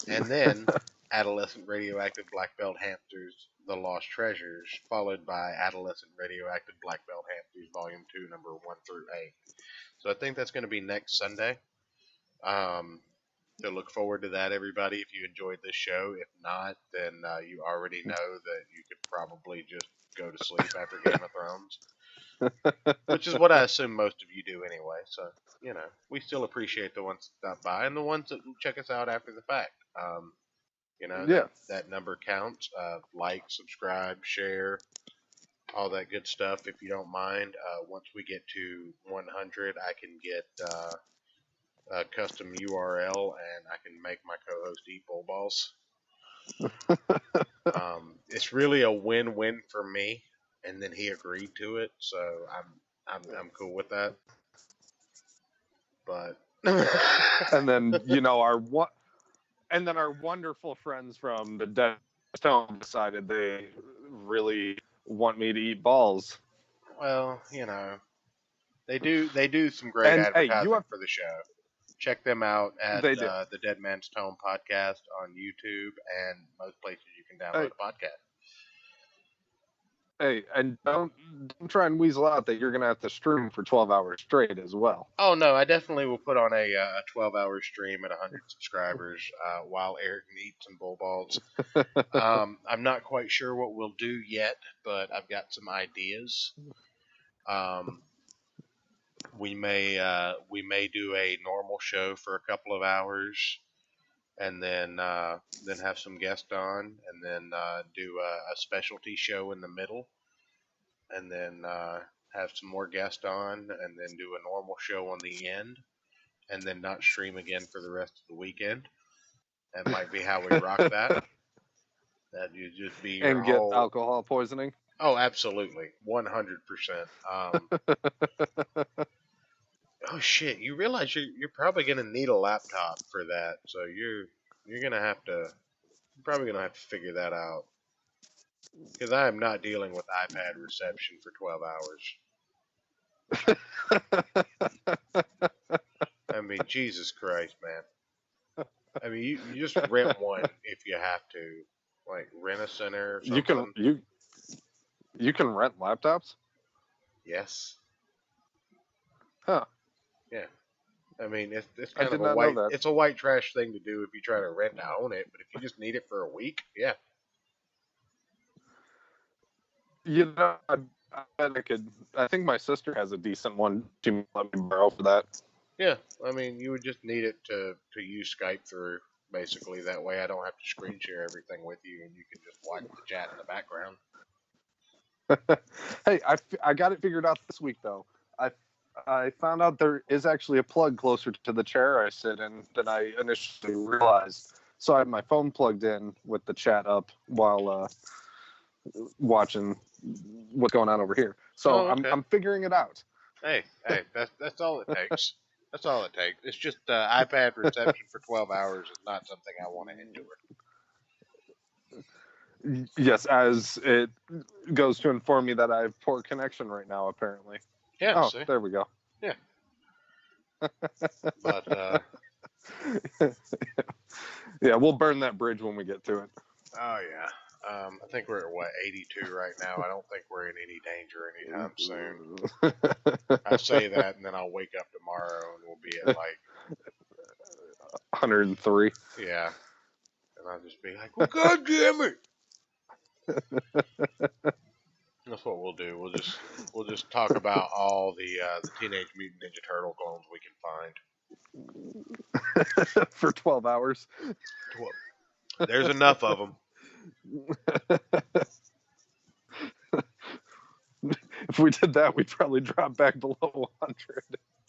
And then Adolescent Radioactive Black Belt Hamsters The Lost Treasures, followed by Adolescent Radioactive Black Belt Hamsters Volume 2, number 1 through 8. So I think that's going to be next Sunday. So look forward to that, everybody, if you enjoyed this show. If not, then you already know that you could probably just go to sleep after Game of Thrones. Which is what I assume most of you do anyway. So, we still appreciate the ones that stop by and the ones that check us out after the fact. That number counts. Like, subscribe, share, all that good stuff if you don't mind. Once we get to 100, I can get a custom URL and I can make my co-host eat bowl balls. It's really a win-win for me, and then he agreed to it, so I'm cool with that. But and then our wonderful friends from the Dead Stone decided they really want me to eat balls. Well, they do some great advertising for the show. Check them out at the Dead Man's Tone podcast on YouTube and most places you can download a podcast. Hey, and don't try and weasel out that you're going to have to stream for 12 hours straight as well. Oh, no, I definitely will put on a 12-hour stream at 100 subscribers while Eric eats some bull balls. I'm not quite sure what we'll do yet, but I've got some ideas. We may do a normal show for a couple of hours, and then have some guests on, and then do a specialty show in the middle, and then have some more guests on, and then do a normal show on the end, and then not stream again for the rest of the weekend. That might be how we rock that. That you just be your and get alcohol poisoning. Oh, absolutely, 100%. Oh shit! You realize you're probably gonna need a laptop for that, so you're probably gonna have to figure that out, because I am not dealing with iPad reception for 12 hours. I mean, Jesus Christ, man. I mean, you just rent one if you have to, like rent a center or something. You can rent laptops? Yes. Huh. Yeah. I mean, it's kind of a white trash thing to do if you try to rent and own it, but if you just need it for a week, yeah. I bet I could. I think my sister has a decent one. She let me borrow for that. Yeah, I mean, you would just need it to use Skype through. Basically, that way I don't have to screen share everything with you, and you can just watch the chat in the background. Hey, I got it figured out this week though. I found out there is actually a plug closer to the chair I sit in than I initially realized. So I have my phone plugged in with the chat up while watching what's going on over here. So Oh, okay. I'm figuring it out. Hey, that's all it takes. That's all it takes. It's just iPad reception for 12 hours is not something I want to endure. Yes, as it goes to inform me that I have poor connection right now, apparently. Yeah, Oh, see? there we go. Yeah. But, yeah, we'll burn that bridge when we get to it. oh, yeah. I think we're at, 82 right now. I don't think we're in any danger anytime soon. I say that, and then I'll wake up tomorrow, and we'll be at, 103. Yeah. And I'll just be like, well, God damn it! That's what we'll do. We'll just talk about all the Teenage Mutant Ninja Turtle clones we can find for 12 hours. There's enough of them. If we did that, we'd probably drop back below 100.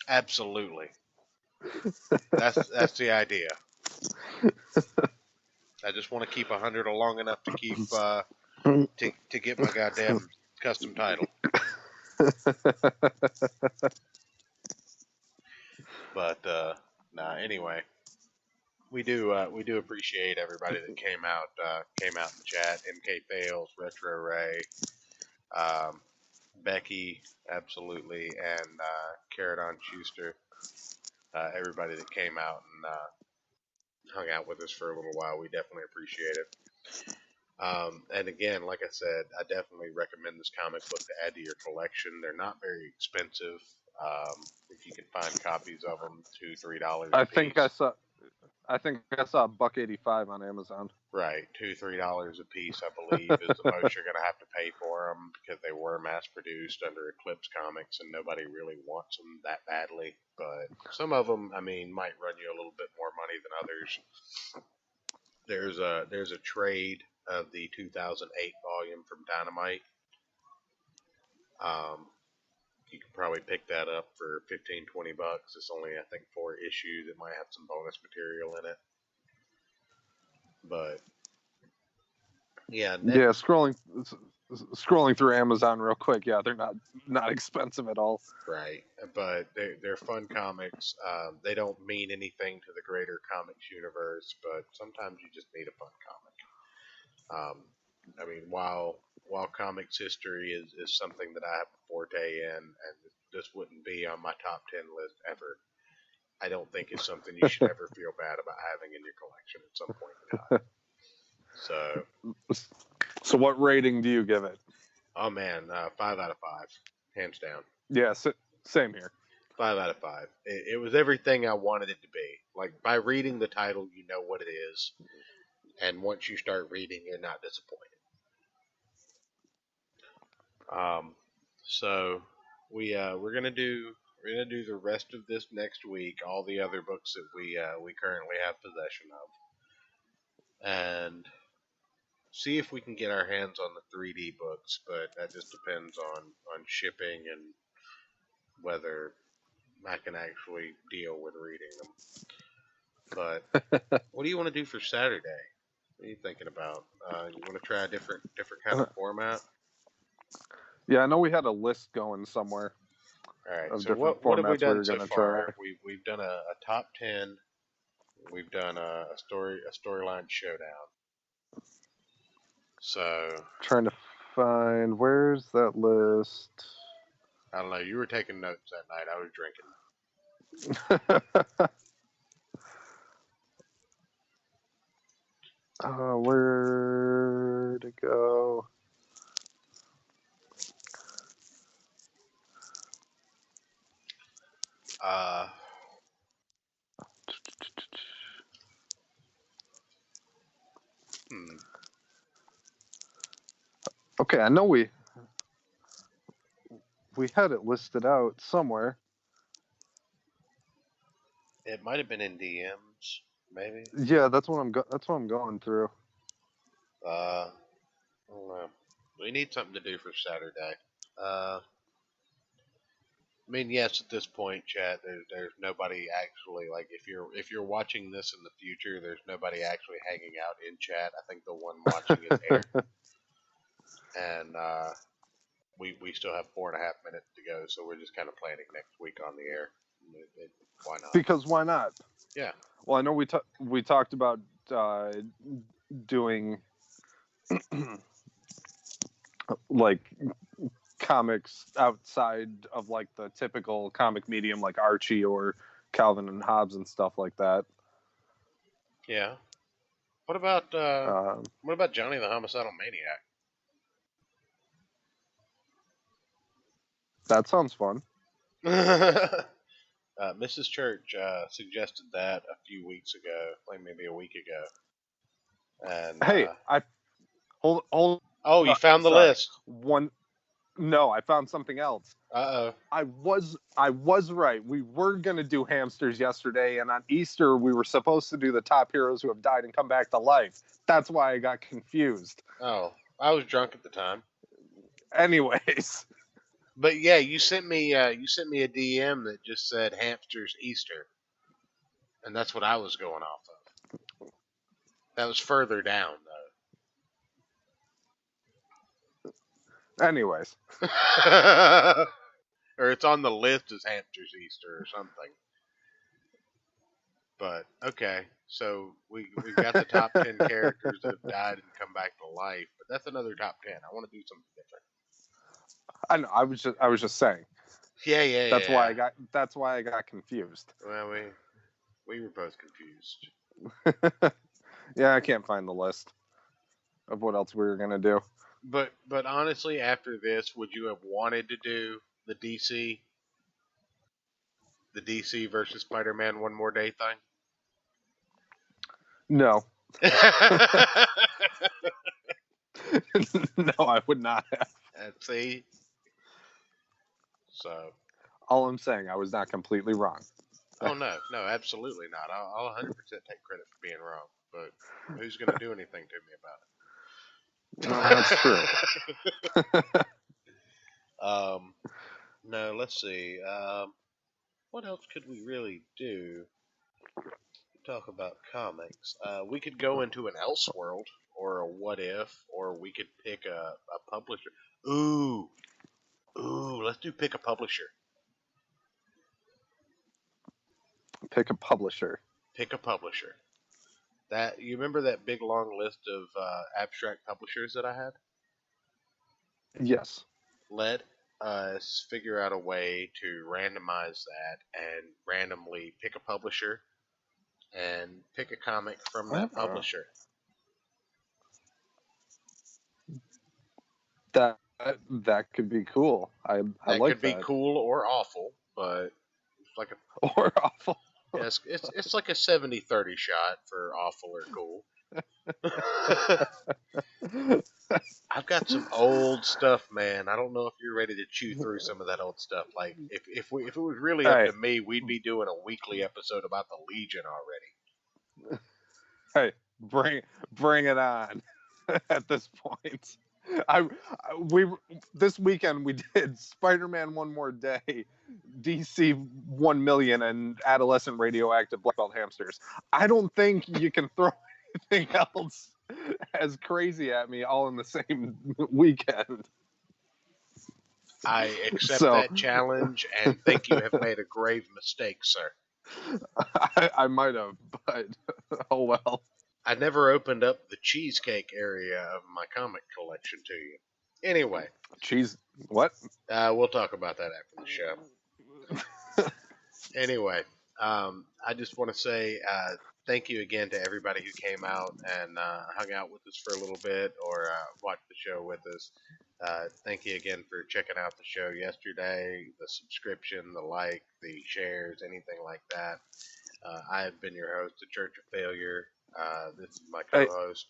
Absolutely. That's the idea. I just want to keep 100 long enough to keep to get my goddamn custom title. But anyway, we do appreciate everybody that came out in the chat. MK Fails, Retro Ray, Becky, absolutely, and Caradon Schuster. Everybody that came out and hung out with us for a little while, we definitely appreciate it. And again, like I said, I definitely recommend this comic book to add to your collection. They're not very expensive. If you can find copies of them, $2-3. I think I saw $1.85 on Amazon. Right, $2-3 a piece, I believe, is the most you're going to have to pay for them because they were mass produced under Eclipse Comics, and nobody really wants them that badly. But some of them, I mean, might run you a little bit more money than others. There's a trade of the 2008 volume from Dynamite. You can probably pick that up for $15-20. It's only, I think, 4 issues. It might have some bonus material in it. But yeah, scrolling through Amazon real quick. Yeah, they're not expensive at all. Right, but they're fun comics. They don't mean anything to the greater comics universe, but sometimes you just need a fun comic. I mean, while comics history is something that I have a forte in, and this wouldn't be on my top 10 list ever, I don't think it's something you should ever feel bad about having in your collection at some point in time. So what rating do you give it? Oh man, 5 out of 5, hands down. Yeah, same here. 5 out of 5. It was everything I wanted it to be. Like, by reading the title, you know what it is, and once you start reading, you're not disappointed. So we're gonna do the rest of this next week. All the other books that we currently have possession of, and see if we can get our hands on the 3D books. But that just depends on shipping and whether I can actually deal with reading them. But what do you want to do for Saturday? What are you thinking about? You want to try a different kind of format? Yeah, I know we had a list going somewhere. All right. So what have we done so far? We've done a top 10. We've done a storyline showdown. So trying to find where's that list. I don't know. You were taking notes that night. I was drinking. Where to go? Okay, I know we had it listed out somewhere. It might have been in DMs. maybe. Yeah, that's what I'm going through. I don't know. We need something to do for Saturday. Uh, I mean, yes, at this point, chat, there's nobody actually like if you're watching this in the future, there's nobody actually hanging out in chat. I think the one watching is Eric, and we still have 4.5 minutes to go, so we're just kind of planning next week on the air. Why not? Because why not? Yeah. Well, I know we talked about doing like comics outside of like the typical comic medium, like Archie or Calvin and Hobbes and stuff like that. Yeah. What about Uh, Johnny the Homicidal Maniac? that sounds fun. Mrs. Church suggested that a few weeks ago, like maybe a week ago, and Hey, I hold. oh, you found the sorry. list. No, I found something else. Uh oh. I was right. We were gonna do Hamsters yesterday, and on Easter we were supposed to do the top heroes who have died and come back to life. That's why I got confused. Oh, I was drunk at the time. Anyways, But yeah, you sent me a DM that just said Hamsters Easter, and that's what I was going off of. That was further down anyways, though, or it's on the list as Hamsters Easter or something. But okay, so we got the top 10 characters that have died and come back to life, but that's another top 10. I want to do something different. I know. I was just saying. Yeah. That's why I got confused. Well, we were both confused. Yeah, I can't find the list of what else we were gonna do. But honestly, after this, would you have wanted to do the DC versus Spider-Man One More Day thing? No, no, I would not have. See, so All I'm saying, I was not completely wrong. oh no, absolutely not. I'll 100% take credit for being wrong, but who's going to do anything to me about it? That's true. No, let's see. What else could we really do? Talk about comics. We could go into an Elseworld or a What If, or we could pick a publisher. Ooh, let's do pick a publisher. Pick a publisher. Pick a publisher. That you remember that big long list of abstract publishers that I had? Yes. Let us figure out a way to randomize that and randomly pick a publisher and pick a comic from that publisher. That could be cool. I like that. Could be cool or awful, but it's like a or awful. Yes, it's like a 70-30 shot for awful or cool. I've got some old stuff, man. I don't know if you're ready to chew through some of that old stuff. Like if it was really up to me, we'd be doing a weekly episode about the Legion already. Hey, bring it on. At this point, this weekend we did Spider-Man One More Day, DC 1 Million, and Adolescent, Radioactive, Black Belt, Hamsters. I don't think you can throw anything else as crazy at me all in the same weekend. I accept that challenge and think you have made a grave mistake, sir. I might have, but oh well. I never opened up the cheesecake area of my comic collection to you. Anyway. Cheese? What? We'll talk about that after the show. Anyway, I just want to say thank you again to everybody who came out and hung out with us for a little bit or watched the show with us. Thank you again for checking out the show yesterday, the subscription, the like, the shares, anything like that. I have been your host, The Church of Failure. This is my co-host.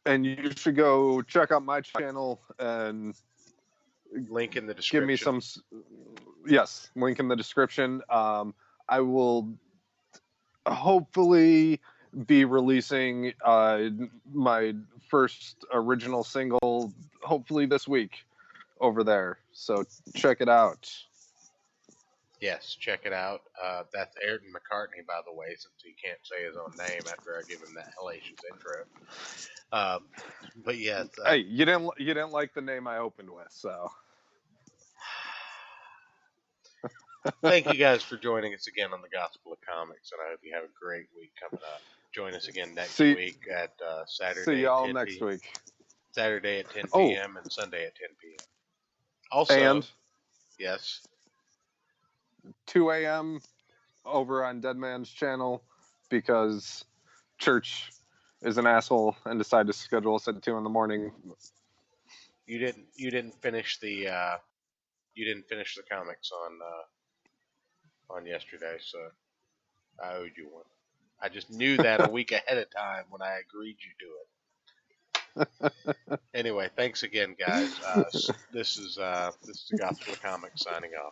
And you should go check out my channel and link in the description. Give me some. Yes, link in the description. I will hopefully be releasing my first original single hopefully this week over there. So check it out. Yes, check it out. That's Ayrton McCartney, by the way, since he can't say his own name after I give him that hellacious intro. But yes, Hey, you didn't like the name I opened with, so thank you guys for joining us again on the Gospel of Comics, and I hope you have a great week coming up. Join us again next week at see y'all next week. Saturday at 10 Oh, p.m. and Sunday at 10 p.m. Also, and yes, 2 a.m. over on Dead Man's channel because Church is an asshole and decided to schedule us at 2 in the morning. you didn't finish the comics on yesterday, so I owed you one. I just knew that a week ahead of time when I agreed you to it. Anyway, thanks again, guys. This is the Gospel of Comics signing off.